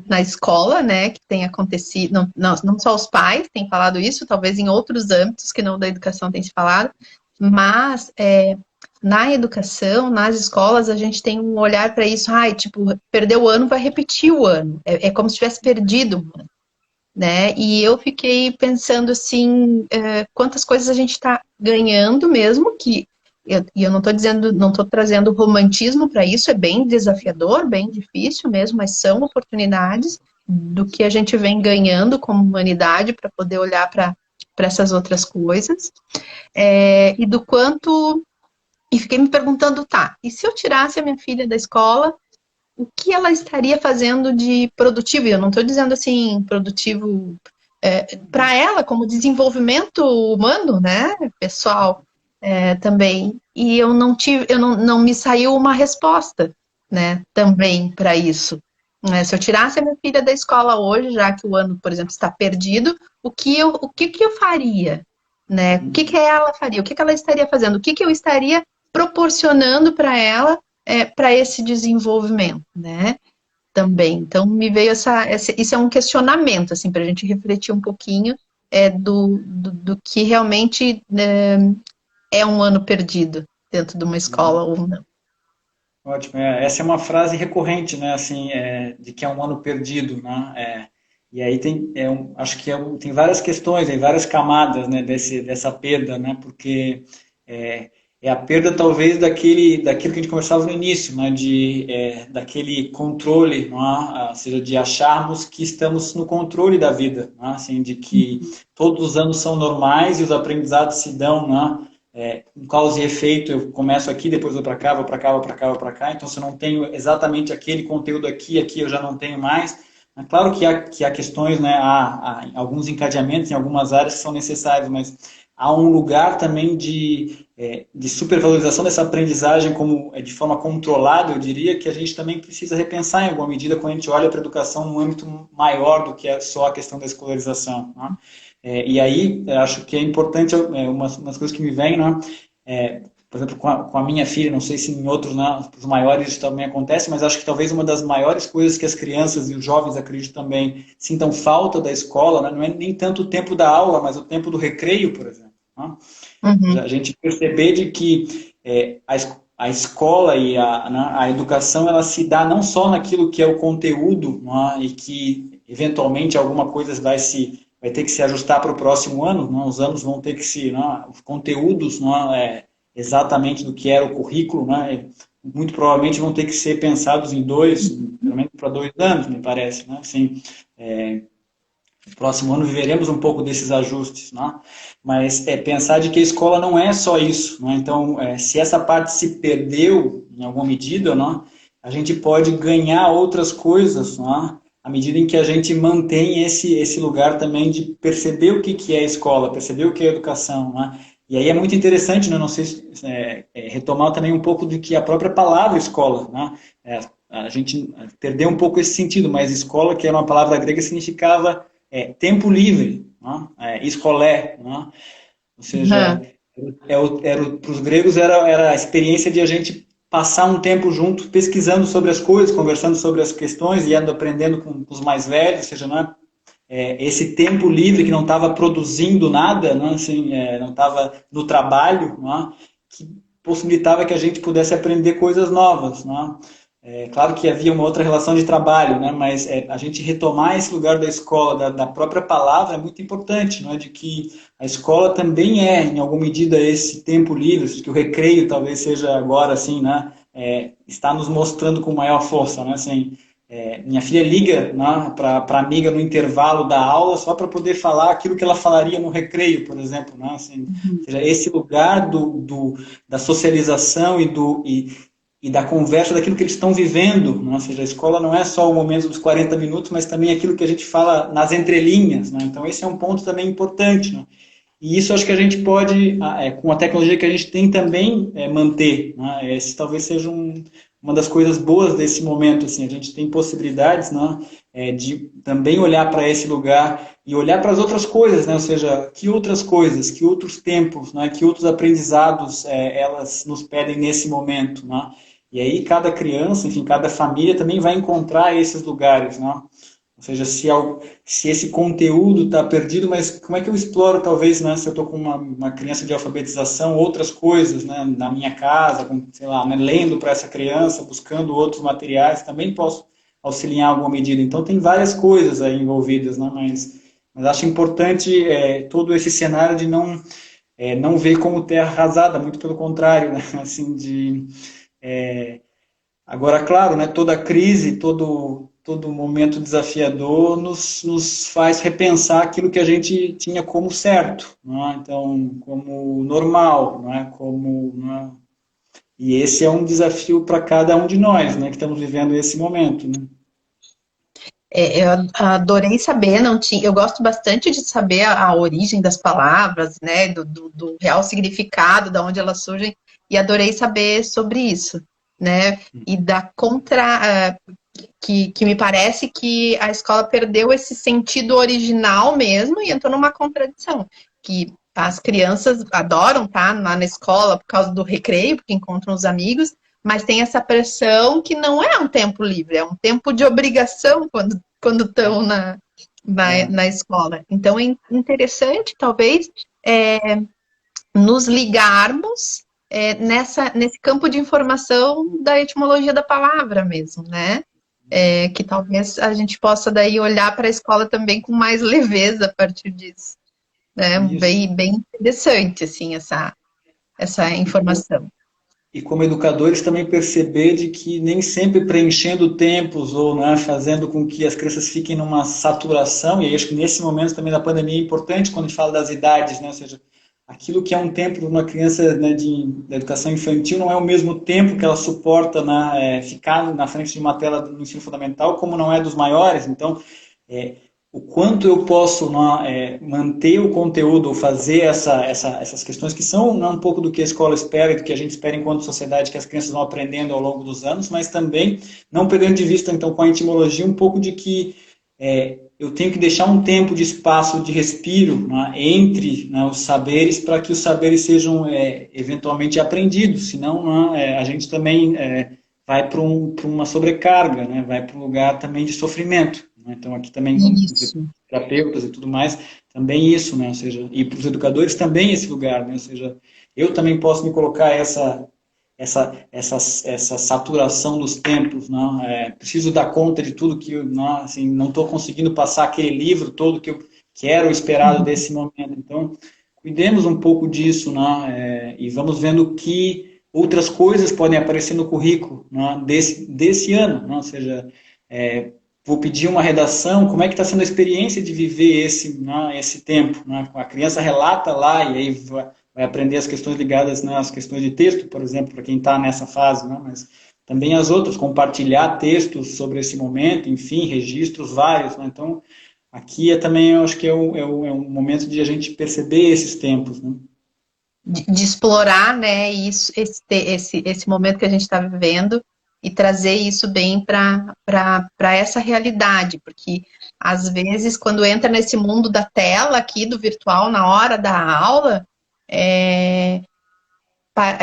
na escola, né, que tem acontecido, não só os pais têm falado isso, talvez em outros âmbitos que não da educação tem se falado, mas na educação, nas escolas, a gente tem um olhar para isso, tipo, perdeu o ano, vai repetir o ano. É como se tivesse perdido o ano, né? E eu fiquei pensando assim, quantas coisas a gente está ganhando mesmo, e eu não estou dizendo, não estou trazendo romantismo para isso, é bem desafiador, bem difícil mesmo, mas são oportunidades do que a gente vem ganhando como humanidade para poder olhar para essas outras coisas, e do quanto. E fiquei me perguntando, e se eu tirasse a minha filha da escola, o que ela estaria fazendo de produtivo? E eu não estou dizendo assim, produtivo para ela, como desenvolvimento humano, né, pessoal, também. E eu não me saiu uma resposta, né, também para isso. Se eu tirasse a minha filha da escola hoje, já que o ano, por exemplo, está perdido, o que eu faria? Né? O que ela faria? O que ela estaria fazendo? O que eu estaria proporcionando para ela para esse desenvolvimento, né? Também. Então, me veio isso é um questionamento, assim, para a gente refletir um pouquinho do que realmente é um ano perdido dentro de uma escola ou não. Ótimo. Essa é uma frase recorrente, né? Assim, de que é um ano perdido, né? E aí acho que tem várias questões, tem várias camadas, né? Dessa perda, né? Porque é a perda talvez daquilo que a gente conversava no início, né? Daquele controle, não é? Ou seja, de acharmos que estamos no controle da vida, não é? Assim, de que todos os anos são normais e os aprendizados se dão, não é? Um causa e efeito, eu começo aqui, depois vou para cá, vou para cá, vou para cá, vou para cá, então se eu não tenho exatamente aquele conteúdo aqui eu já não tenho mais. É claro que há questões, né? Há alguns encadeamentos em algumas áreas que são necessários, mas há um lugar também de supervalorização dessa aprendizagem de forma controlada, eu diria, que a gente também precisa repensar em alguma medida quando a gente olha para a educação num âmbito maior do que só a questão da escolarização, né? E aí, acho que é importante, umas coisas que me vêm, né? Por exemplo, com a minha filha, não sei se em outros, né, os maiores isso também acontece, mas acho que talvez uma das maiores coisas que as crianças e os jovens, acredito também, sintam falta da escola, né, não é nem tanto o tempo da aula, mas o tempo do recreio, por exemplo. Né? Uhum. A gente perceber de que a escola e a educação, ela se dá não só naquilo que é o conteúdo, né, e que eventualmente alguma coisa vai ter que se ajustar para o próximo ano, né, os anos vão ter que os conteúdos, exatamente do que era o currículo, né? Muito provavelmente vão ter que ser pensados pelo menos para 2 anos, me parece, né? Assim, no próximo ano viveremos um pouco desses ajustes, né? Mas pensar de que a escola não é só isso, né? Então, se essa parte se perdeu em alguma medida, né? A gente pode ganhar outras coisas, né? À medida em que a gente mantém esse lugar também de perceber o que é a escola, perceber o que é a educação, né? E aí é muito interessante, né? Não sei se retomar também um pouco do que a própria palavra escola, né? A gente perdeu um pouco esse sentido, mas escola, que era uma palavra grega, significava tempo livre, né? Escolé, né? Ou seja, para os gregos era a experiência de a gente passar um tempo junto pesquisando sobre as coisas, conversando sobre as questões e aprendendo com os mais velhos, ou seja, não é esse tempo livre que não estava produzindo nada, não, assim, não estava no trabalho, não, que possibilitava que a gente pudesse aprender coisas novas. Não. Claro que havia uma outra relação de trabalho, né, mas a gente retomar esse lugar da escola, da própria palavra, é muito importante, não é, de que a escola também em alguma medida, esse tempo livre, que o recreio talvez seja agora, assim, né, está nos mostrando com maior força, né, assim, minha filha liga, né, para a amiga no intervalo da aula só para poder falar aquilo que ela falaria no recreio, por exemplo. Né? Assim, ou seja, esse lugar da socialização e da conversa daquilo que eles estão vivendo. Né? Ou seja, a escola não é só o momento dos 40 minutos, mas também aquilo que a gente fala nas entrelinhas. Né? Então, esse é um ponto também importante. Né? E isso acho que a gente pode, com a tecnologia que a gente tem, também manter. Né? Esse talvez seja uma das coisas boas desse momento, assim, a gente tem possibilidades, né, de também olhar para esse lugar e olhar para as outras coisas, né, ou seja, que outras coisas, que outros tempos, né, que outros aprendizados elas nos pedem nesse momento, né, e aí cada criança, enfim, cada família também vai encontrar esses lugares, né, ou seja, se esse conteúdo está perdido, mas como é que eu exploro, talvez, né, se eu estou com uma criança de alfabetização, outras coisas, né, na minha casa, com, sei lá, né, lendo para essa criança, buscando outros materiais, também posso auxiliar em alguma medida. Então, tem várias coisas aí envolvidas, né, mas acho importante todo esse cenário de não ver como terra arrasada, muito pelo contrário, né, assim, agora, claro, né, toda crise, todo momento desafiador nos faz repensar aquilo que a gente tinha como certo, né? Então, como normal, né? Né? E esse é um desafio para cada um de nós, né, que estamos vivendo esse momento, né? Eu adorei saber, não tinha, eu gosto bastante de saber a origem das palavras, né, do real significado, de onde elas surgem, e adorei saber sobre isso, né, e da que me parece que a escola perdeu esse sentido original mesmo e entrou numa contradição, que as crianças adoram estar lá na escola por causa do recreio, porque encontram os amigos, mas tem essa pressão que não é um tempo livre, é um tempo de obrigação quando estão na escola. Então é interessante, talvez, nos ligarmos nesse campo de informação da etimologia da palavra mesmo, né? Que talvez a gente possa daí olhar para a escola também com mais leveza a partir disso, né? Isso. Bem interessante, assim, essa informação. E como educadores também perceber de que nem sempre preenchendo tempos ou, né, fazendo com que as crianças fiquem numa saturação, e aí acho que nesse momento também da pandemia é importante quando a gente fala das idades, né, ou seja, aquilo que é um tempo de uma criança, né, da educação infantil não é o mesmo tempo que ela suporta, né, ficar na frente de uma tela no ensino fundamental, como não é dos maiores. Então, o quanto eu posso manter o conteúdo ou fazer essas questões que são um pouco do que a escola espera e do que a gente espera enquanto sociedade, que as crianças vão aprendendo ao longo dos anos, mas também não perdendo de vista, então, com a etimologia, um pouco de que eu tenho que deixar um tempo de espaço de respiro, né, entre, né, os saberes para que os saberes sejam eventualmente aprendidos, senão, né, a gente também vai para uma sobrecarga, né, vai para um lugar também de sofrimento. Então, aqui também, como terapeutas e tudo mais, também isso, né? Ou seja, e para os educadores também esse lugar, né? Ou seja, eu também posso me colocar essa saturação dos tempos, né? Preciso dar conta de tudo que eu, assim, não estou conseguindo passar aquele livro todo que eu quero, esperado desse momento. Então, cuidemos um pouco disso, né? E vamos vendo que outras coisas podem aparecer no currículo, né, desse ano, né? Ou seja, vou pedir uma redação, como é que está sendo a experiência de viver esse tempo? Né? A criança relata lá e aí vai aprender as questões ligadas, né, às questões de texto, por exemplo, para quem está nessa fase, né? Mas também as outras, compartilhar textos sobre esse momento, enfim, registros vários. Né? Então, aqui também eu acho que é um momento de a gente perceber esses tempos. Né? De explorar, né, esse momento que a gente está vivendo e trazer isso bem para essa realidade, porque às vezes quando entra nesse mundo da tela aqui, do virtual, na hora da aula,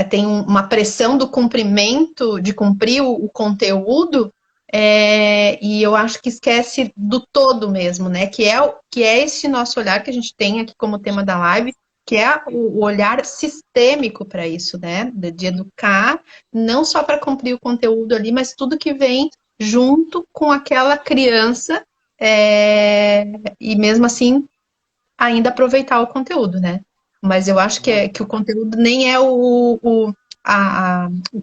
tem uma pressão do cumprimento, de cumprir o conteúdo, e eu acho que esquece do todo mesmo, né? Que é esse nosso olhar que a gente tem aqui como tema da live, que é o olhar sistêmico para isso, né? De educar, não só para cumprir o conteúdo ali, mas tudo que vem junto com aquela criança, e mesmo assim ainda aproveitar o conteúdo, né? Mas eu acho que o conteúdo nem é o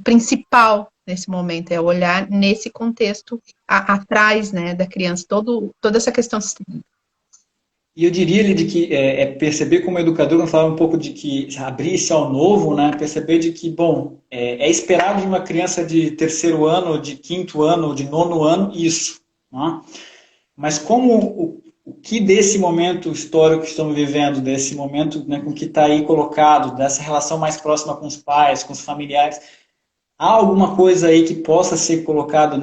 principal nesse momento, é olhar nesse contexto atrás, né, da criança, toda essa questão sistêmica. E eu diria, Lid, que perceber como educador, vamos falar um pouco de que abrir-se ao novo, né? Perceber de que, bom, é esperado de uma criança de terceiro ano, de quinto ano, de nono ano, isso. Né? Mas como o que desse momento histórico que estamos vivendo, desse momento, né, com que está aí colocado, dessa relação mais próxima com os pais, com os familiares, há alguma coisa aí que possa ser colocado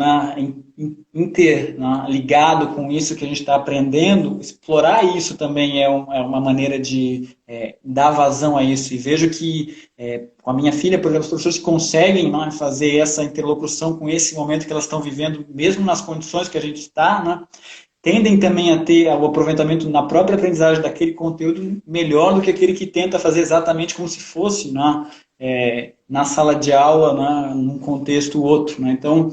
ligado com isso que a gente está aprendendo, explorar isso também é uma maneira de dar vazão a isso. E vejo que com a minha filha, por exemplo, os professores conseguem, né, fazer essa interlocução com esse momento que elas estão vivendo, mesmo nas condições que a gente está, né, tendem também a ter o aproveitamento na própria aprendizagem daquele conteúdo melhor do que aquele que tenta fazer exatamente como se fosse, né, na sala de aula, né, num contexto outro. Né? Então,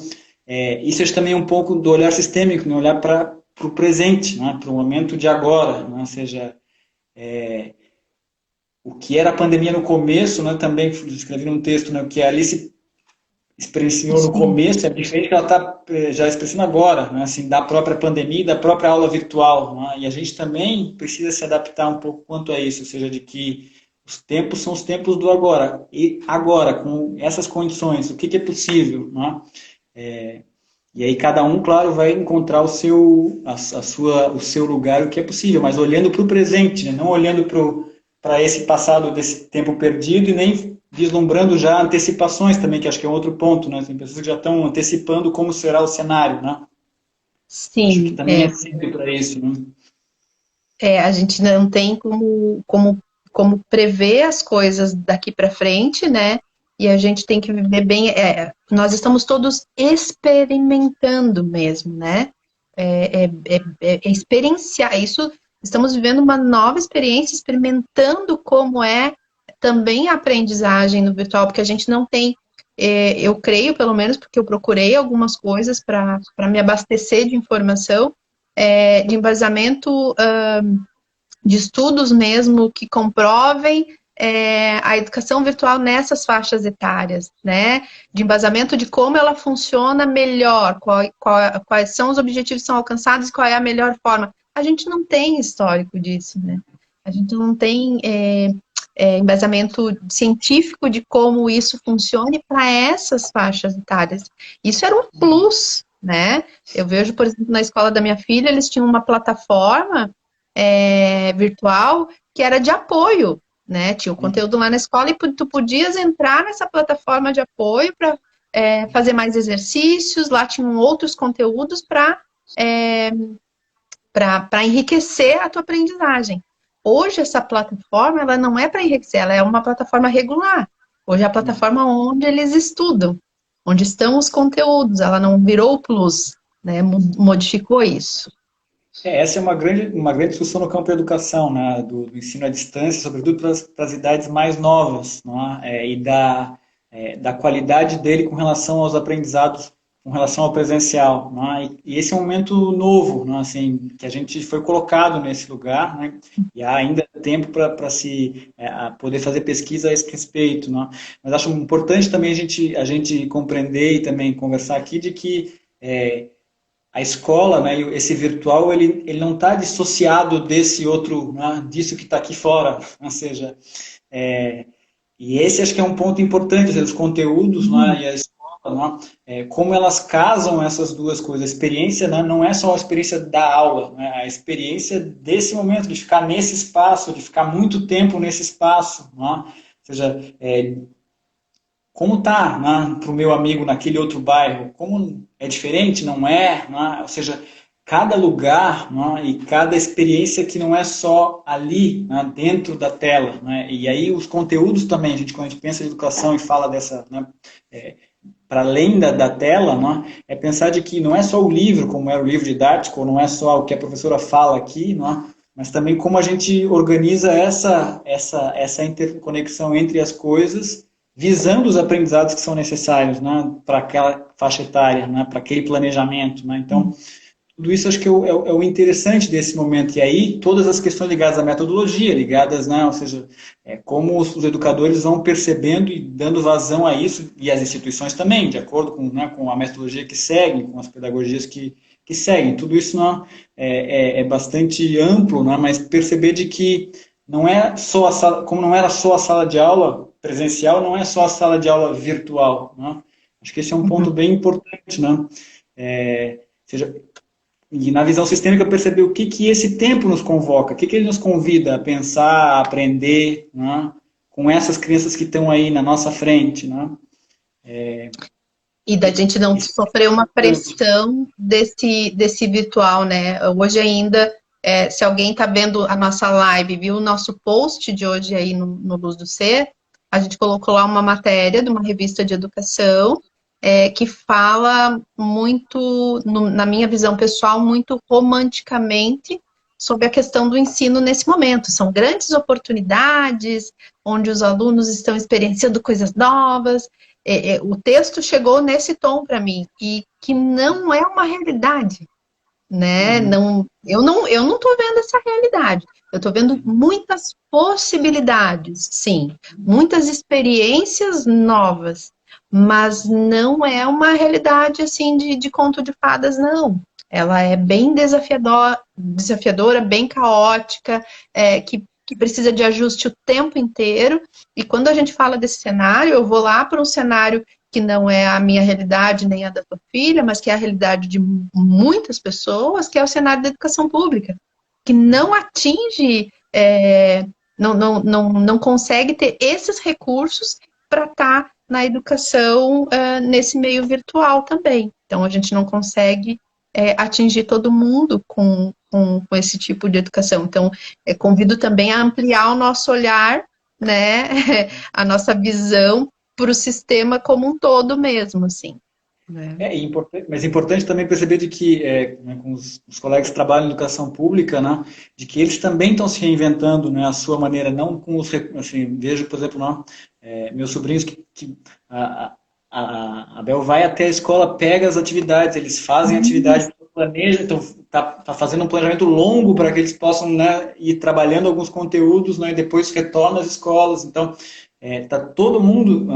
isso é também um pouco do olhar sistêmico, né? Olhar para o presente, né? Para o momento de agora. Né? Ou seja, o que era a pandemia no começo, né? Também escrevi num texto, né? O que a Alice experienciou no começo é diferente do que ela está já expressando agora, né? Assim, da própria pandemia e da própria aula virtual. Né? E a gente também precisa se adaptar um pouco quanto a isso, ou seja, de que os tempos são os tempos do agora. E agora, com essas condições, o que é possível? Né? E aí cada um, claro, vai encontrar o seu lugar, o que é possível, mas olhando para o presente, né? Não olhando para esse passado desse tempo perdido e nem vislumbrando já antecipações também, que acho que é outro ponto. Né? Tem pessoas que já estão antecipando como será o cenário. Né? Sim. Acho que também é sempre para isso. Né? A gente não tem como prever as coisas daqui para frente, né? E a gente tem que viver bem. Nós estamos todos experimentando mesmo, né? Experienciar isso. Estamos vivendo uma nova experiência, experimentando como é também a aprendizagem no virtual, porque a gente não tem. Eu creio, pelo menos, porque eu procurei algumas coisas para me abastecer de informação, de embasamento. De estudos mesmo que comprovem a educação virtual nessas faixas etárias, né? De embasamento de como ela funciona melhor, quais são os objetivos que são alcançados e qual é a melhor forma. A gente não tem histórico disso, né? A gente não tem embasamento científico de como isso funcione para essas faixas etárias. Isso era um plus, né? Eu vejo, por exemplo, na escola da minha filha, eles tinham uma plataforma virtual que era de apoio, né? Tinha o conteúdo lá na escola e tu podias entrar nessa plataforma de apoio para fazer mais exercícios. Lá tinham outros conteúdos para enriquecer a tua aprendizagem. Hoje essa plataforma ela não é para enriquecer, ela é uma plataforma regular. Hoje é a plataforma onde eles estudam, onde estão os conteúdos. Ela não virou plus, né? Modificou isso. Essa é uma grande discussão no campo da educação, né, do ensino à distância, sobretudo para as idades mais novas, né, e da qualidade dele com relação aos aprendizados, com relação ao presencial. Né, e esse é um momento novo, né, assim, que a gente foi colocado nesse lugar, né, e há ainda tempo para se poder fazer pesquisa a esse respeito. Né, mas acho importante também a gente compreender e também conversar aqui de que a escola, né, esse virtual, ele não está dissociado desse outro, né, disso que está aqui fora. Ou seja, e esse acho que é um ponto importante, seja, os conteúdos, né, e a escola, né, como elas casam essas duas coisas. A experiência, né, não é só a experiência da aula, né, a experiência desse momento, de ficar nesse espaço, de ficar muito tempo nesse espaço. Né, ou seja, como está, né, para o meu amigo naquele outro bairro? Como é diferente, não é? Né? Ou seja, cada lugar, né, e cada experiência que não é só ali, né, dentro da tela. Né? E aí os conteúdos também, quando a gente pensa em educação e fala dessa, né, para além da tela, né, é pensar de que não é só o livro, como é o livro didático, ou não é só o que a professora fala aqui, né, mas também como a gente organiza essa interconexão entre as coisas, visando os aprendizados que são necessários, né, para aquela faixa etária, né, para aquele planejamento. Né? Então, tudo isso acho que é o interessante desse momento. E aí, todas as questões ligadas à metodologia, ligadas, né, ou seja, como os educadores vão percebendo e dando vazão a isso, e as instituições também, de acordo com, né, com a metodologia que seguem, com as pedagogias que seguem. Tudo isso, né, é bastante amplo, né, mas perceber de que não é só a sala, como não era só a sala de aula presencial, não é só a sala de aula virtual. Né? Acho que esse é um ponto bem importante. Né? Seja, e na visão sistêmica perceber o que esse tempo nos convoca, o que ele nos convida a pensar, a aprender, né? Com essas crianças que estão aí na nossa frente. Né? E da gente não sofrer uma pressão desse virtual, né? Hoje ainda, se alguém está vendo a nossa live, viu o nosso post de hoje aí no Luz do Ser, a gente colocou lá uma matéria de uma revista de educação que fala muito, na minha visão pessoal, muito romanticamente sobre a questão do ensino nesse momento. São grandes oportunidades, onde os alunos estão experienciando coisas novas. O texto chegou nesse tom para mim, que não é uma realidade, né? Eu não estou vendo essa realidade. Eu estou vendo muitas possibilidades, sim, muitas experiências novas, mas não é uma realidade assim de conto de fadas, não. Ela é bem desafiadora, bem caótica, que precisa de ajuste o tempo inteiro. E quando a gente fala desse cenário, eu vou lá para um cenário que não é a minha realidade nem a da tua filha, mas que é a realidade de muitas pessoas, que é o cenário da educação pública, que não atinge, não consegue ter esses recursos para estar na educação nesse meio virtual também. Então, a gente não consegue atingir todo mundo com esse tipo de educação. Então, convido também a ampliar o nosso olhar, né, a nossa visão para o sistema como um todo mesmo, assim. Né? Mas é importante também perceber de que, né, com os colegas que trabalham em educação pública, né, de que eles também estão se reinventando, né, a sua maneira, não com os, assim, vejo, por exemplo, não, meus sobrinhos que a Bel vai até a escola, pega as atividades, eles fazem atividades, planejam, então tá fazendo um planejamento longo para que eles possam, né, ir trabalhando alguns conteúdos, né, e depois retorna às escolas. Então, tá todo mundo,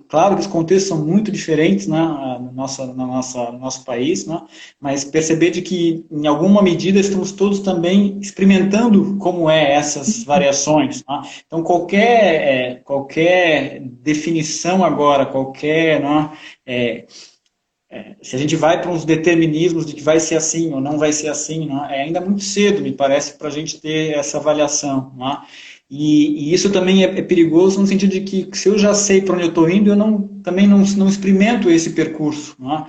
claro que os contextos são muito diferentes, né, no nosso país, né, mas perceber de que, em alguma medida, estamos todos também experimentando como essas variações. Né? Então, qualquer definição agora, né, se a gente vai para uns determinismos de que vai ser assim ou não vai ser assim, né, é ainda muito cedo, me parece, para a gente ter essa avaliação. Né? E isso também é perigoso no sentido de que se eu já sei para onde eu estou indo, eu também não experimento esse percurso. Né?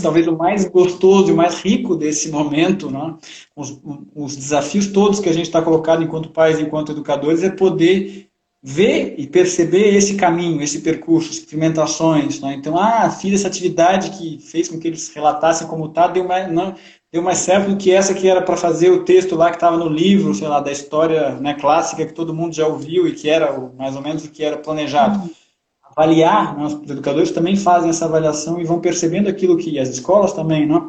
Talvez o mais gostoso e o mais rico desse momento, né? Os desafios todos que a gente está colocado enquanto pais, enquanto educadores, é poder ver e perceber esse caminho, esse percurso, experimentações. Né? Então, fiz essa atividade que fez com que eles relatassem como está, deu mais certo do que essa que era para fazer o texto lá que estava no livro, sei lá, da história, né, clássica que todo mundo já ouviu e que era mais ou menos o que era planejado. Avaliar, né, os educadores também fazem essa avaliação e vão percebendo aquilo que as escolas também, né?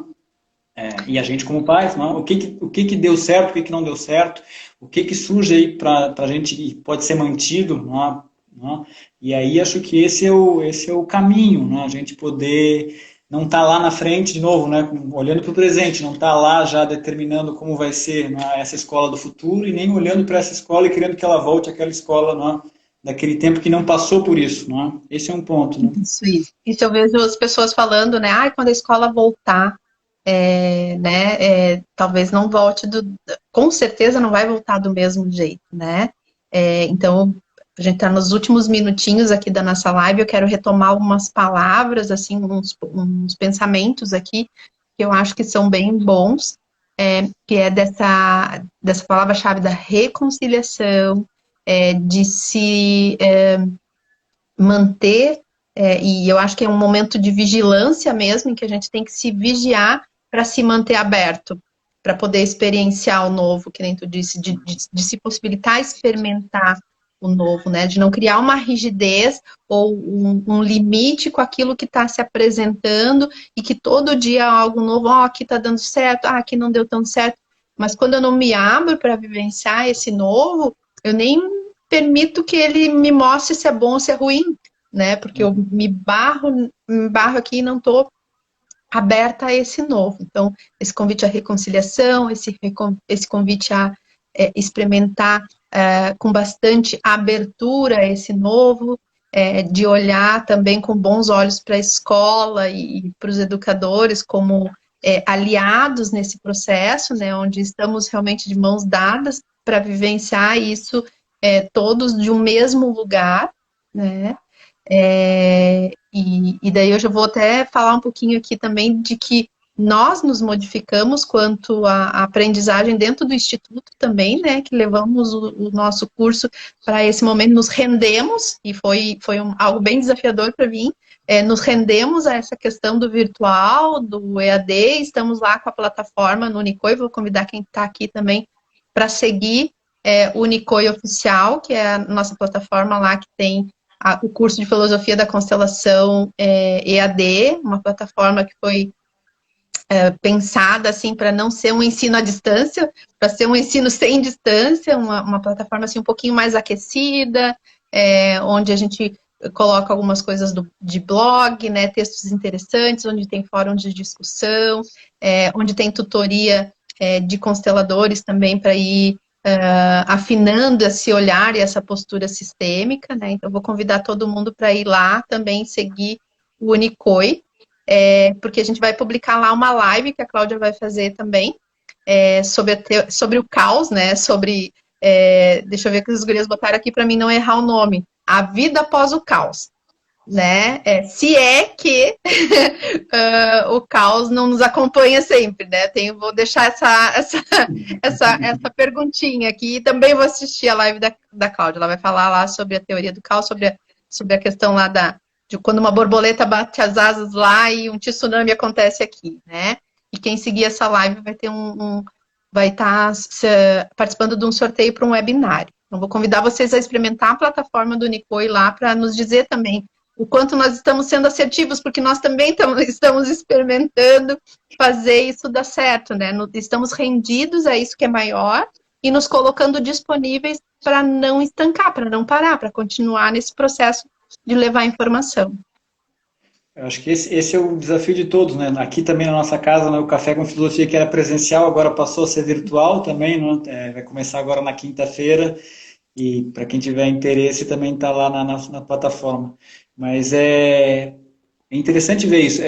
E a gente como pais, né? O que deu certo, o que não deu certo, o que surge aí para a gente e pode ser mantido, né? E aí acho que esse é o caminho, né? A gente poder não estar lá na frente, de novo, né? Olhando para o presente, não estar lá já determinando como vai ser, né, essa escola do futuro e nem olhando para essa escola e querendo que ela volte àquela escola, né, daquele tempo que não passou por isso. Né? Esse é um ponto. Né? Isso eu vejo as pessoas falando, né? Quando a escola voltar, talvez não volte com certeza não vai voltar do mesmo jeito, né? Então, a gente está nos últimos minutinhos aqui da nossa live, eu quero retomar algumas palavras, assim, uns pensamentos aqui, que eu acho que são bem bons, que é dessa palavra-chave da reconciliação, de se manter, e eu acho que é um momento de vigilância mesmo, em que a gente tem que se vigiar para se manter aberto, para poder experienciar o novo, que nem tu disse, de se possibilitar experimentar o novo, né? De não criar uma rigidez ou um limite com aquilo que está se apresentando e que todo dia algo novo, aqui está dando certo, aqui não deu tão certo. Mas quando eu não me abro para vivenciar esse novo, eu nem permito que ele me mostre se é bom ou se é ruim, né? Porque eu me barro aqui e não estou aberta a esse novo. Então, esse convite à reconciliação, esse convite a experimentar com bastante abertura esse novo, de olhar também com bons olhos para a escola e para os educadores como aliados nesse processo, né, onde estamos realmente de mãos dadas para vivenciar isso todos de um mesmo lugar, né? E daí eu já vou até falar um pouquinho aqui também de que nós nos modificamos quanto à aprendizagem dentro do Instituto também, né, que levamos o nosso curso para esse momento, nos rendemos, e foi algo bem desafiador para mim, nos rendemos a essa questão do virtual, do EAD, estamos lá com a plataforma no Unicoi, vou convidar quem está aqui também para seguir o Unicoi Oficial, que é a nossa plataforma lá que tem o curso de Filosofia da Constelação EAD, uma plataforma que foi pensada assim para não ser um ensino à distância, para ser um ensino sem distância, uma plataforma assim um pouquinho mais aquecida, onde a gente coloca algumas coisas de blog, né, textos interessantes, onde tem fórum de discussão, onde tem tutoria de consteladores também para ir afinando esse olhar e essa postura sistêmica, né? Então, vou convidar todo mundo para ir lá também seguir o Unicoi, porque a gente vai publicar lá uma live que a Cláudia vai fazer também, sobre o caos, né? Deixa eu ver o que os gurias botaram aqui para mim não errar o nome. A vida após o caos. Né? Se é que o caos não nos acompanha sempre, né? Vou deixar essa perguntinha aqui e também vou assistir a live da Cláudia. Ela vai falar lá sobre a teoria do caos, sobre a questão lá de quando uma borboleta bate as asas lá e um tsunami acontece aqui, né? E quem seguir essa live vai estar participando de um sorteio para um webinário. Então, vou convidar vocês a experimentar a plataforma do Unicoi lá para nos dizer também o quanto nós estamos sendo assertivos, porque nós também estamos experimentando fazer isso dar certo, né? Estamos rendidos a isso que é maior e nos colocando disponíveis para não estancar, para não parar, para continuar nesse processo de levar informação. Eu acho que esse é o desafio de todos, né? Aqui também na nossa casa, né, o Café com Filosofia, que era presencial, agora passou a ser virtual também, né? Vai começar agora na quinta-feira, e para quem tiver interesse também está lá na plataforma. Mas é interessante ver isso,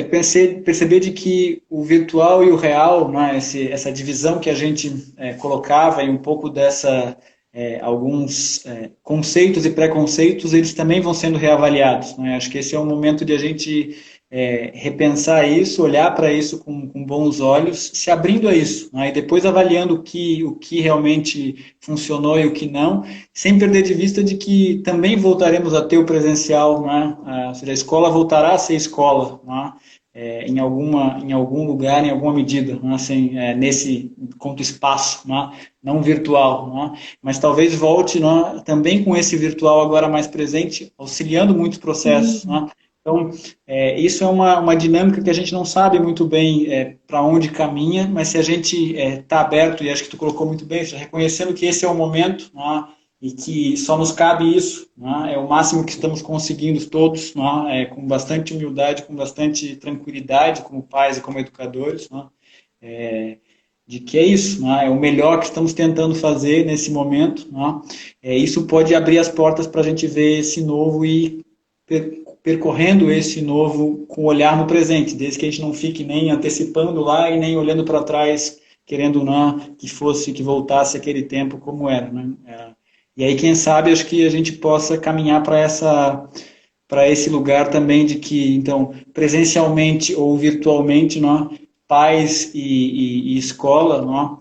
perceber de que o virtual e o real, né, essa divisão que a gente colocava e um pouco alguns conceitos e preconceitos, eles também vão sendo reavaliados. Né? Acho que esse é o momento de a gente repensar isso, olhar para isso com bons olhos, se abrindo a isso, né? E depois avaliando o que realmente funcionou e o que não, sem perder de vista de que também voltaremos a ter o presencial, né? Ou seja, a escola voltará a ser escola, né? Em algum lugar, em alguma medida, né? Assim, nesse quanto espaço, né? Não virtual, né? Mas talvez volte, né? Também com esse virtual agora mais presente, auxiliando muitos processos, né? Então, isso é uma dinâmica que a gente não sabe muito bem para onde caminha, mas se a gente está aberto, e acho que tu colocou muito bem, reconhecendo que esse é o momento, né, e que só nos cabe isso, né, é o máximo que estamos conseguindo todos, né, com bastante humildade, com bastante tranquilidade, como pais e como educadores, né, de que é isso, né, é o melhor que estamos tentando fazer nesse momento. Né, isso pode abrir as portas para a gente ver esse novo e percorrendo esse novo com o olhar no presente, desde que a gente não fique nem antecipando lá e nem olhando para trás, querendo que voltasse aquele tempo como era. Né? E aí, quem sabe, acho que a gente possa caminhar para esse lugar também de que, então, presencialmente ou virtualmente, pais e escola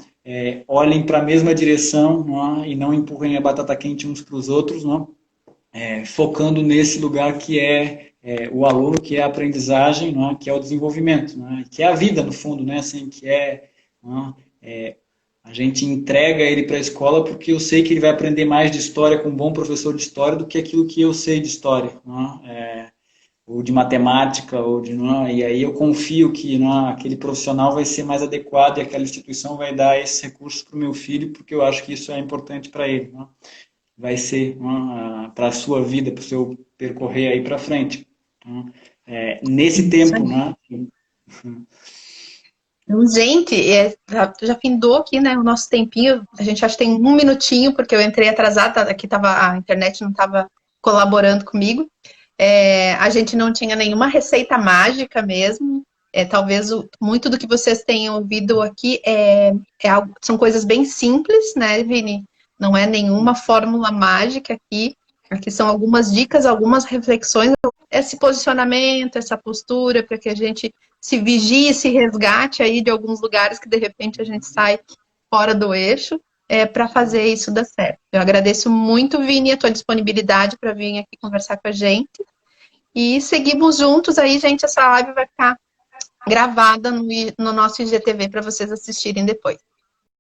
olhem para a mesma direção e não empurrem a batata quente uns para os outros, focando nesse lugar que é o aluno, que é a aprendizagem, que é o desenvolvimento, que é a vida, no fundo, assim, que a gente entrega ele para a escola porque eu sei que ele vai aprender mais de história com um bom professor de história do que aquilo que eu sei de história, ou de matemática, e aí eu confio que aquele profissional vai ser mais adequado e aquela instituição vai dar esses recursos para o meu filho, porque eu acho que isso é importante para ele. Vai ser para a sua vida, para o seu percorrer aí para frente. Nesse tempo, Então, gente, já findou aqui, né, o nosso tempinho. A gente acha que tem um minutinho, porque eu entrei atrasada, aqui a internet não estava colaborando comigo. A gente não tinha nenhuma receita mágica mesmo. Talvez muito do que vocês tenham ouvido aqui são coisas bem simples, né, Vini? Não é nenhuma fórmula mágica aqui. Aqui são algumas dicas, algumas reflexões, esse posicionamento, essa postura, para que a gente se vigie, se resgate aí de alguns lugares que de repente a gente sai fora do eixo, para fazer isso dar certo. Eu agradeço muito, Vini, a tua disponibilidade para vir aqui conversar com a gente. E seguimos juntos aí, gente. Essa live vai ficar gravada no nosso IGTV para vocês assistirem depois.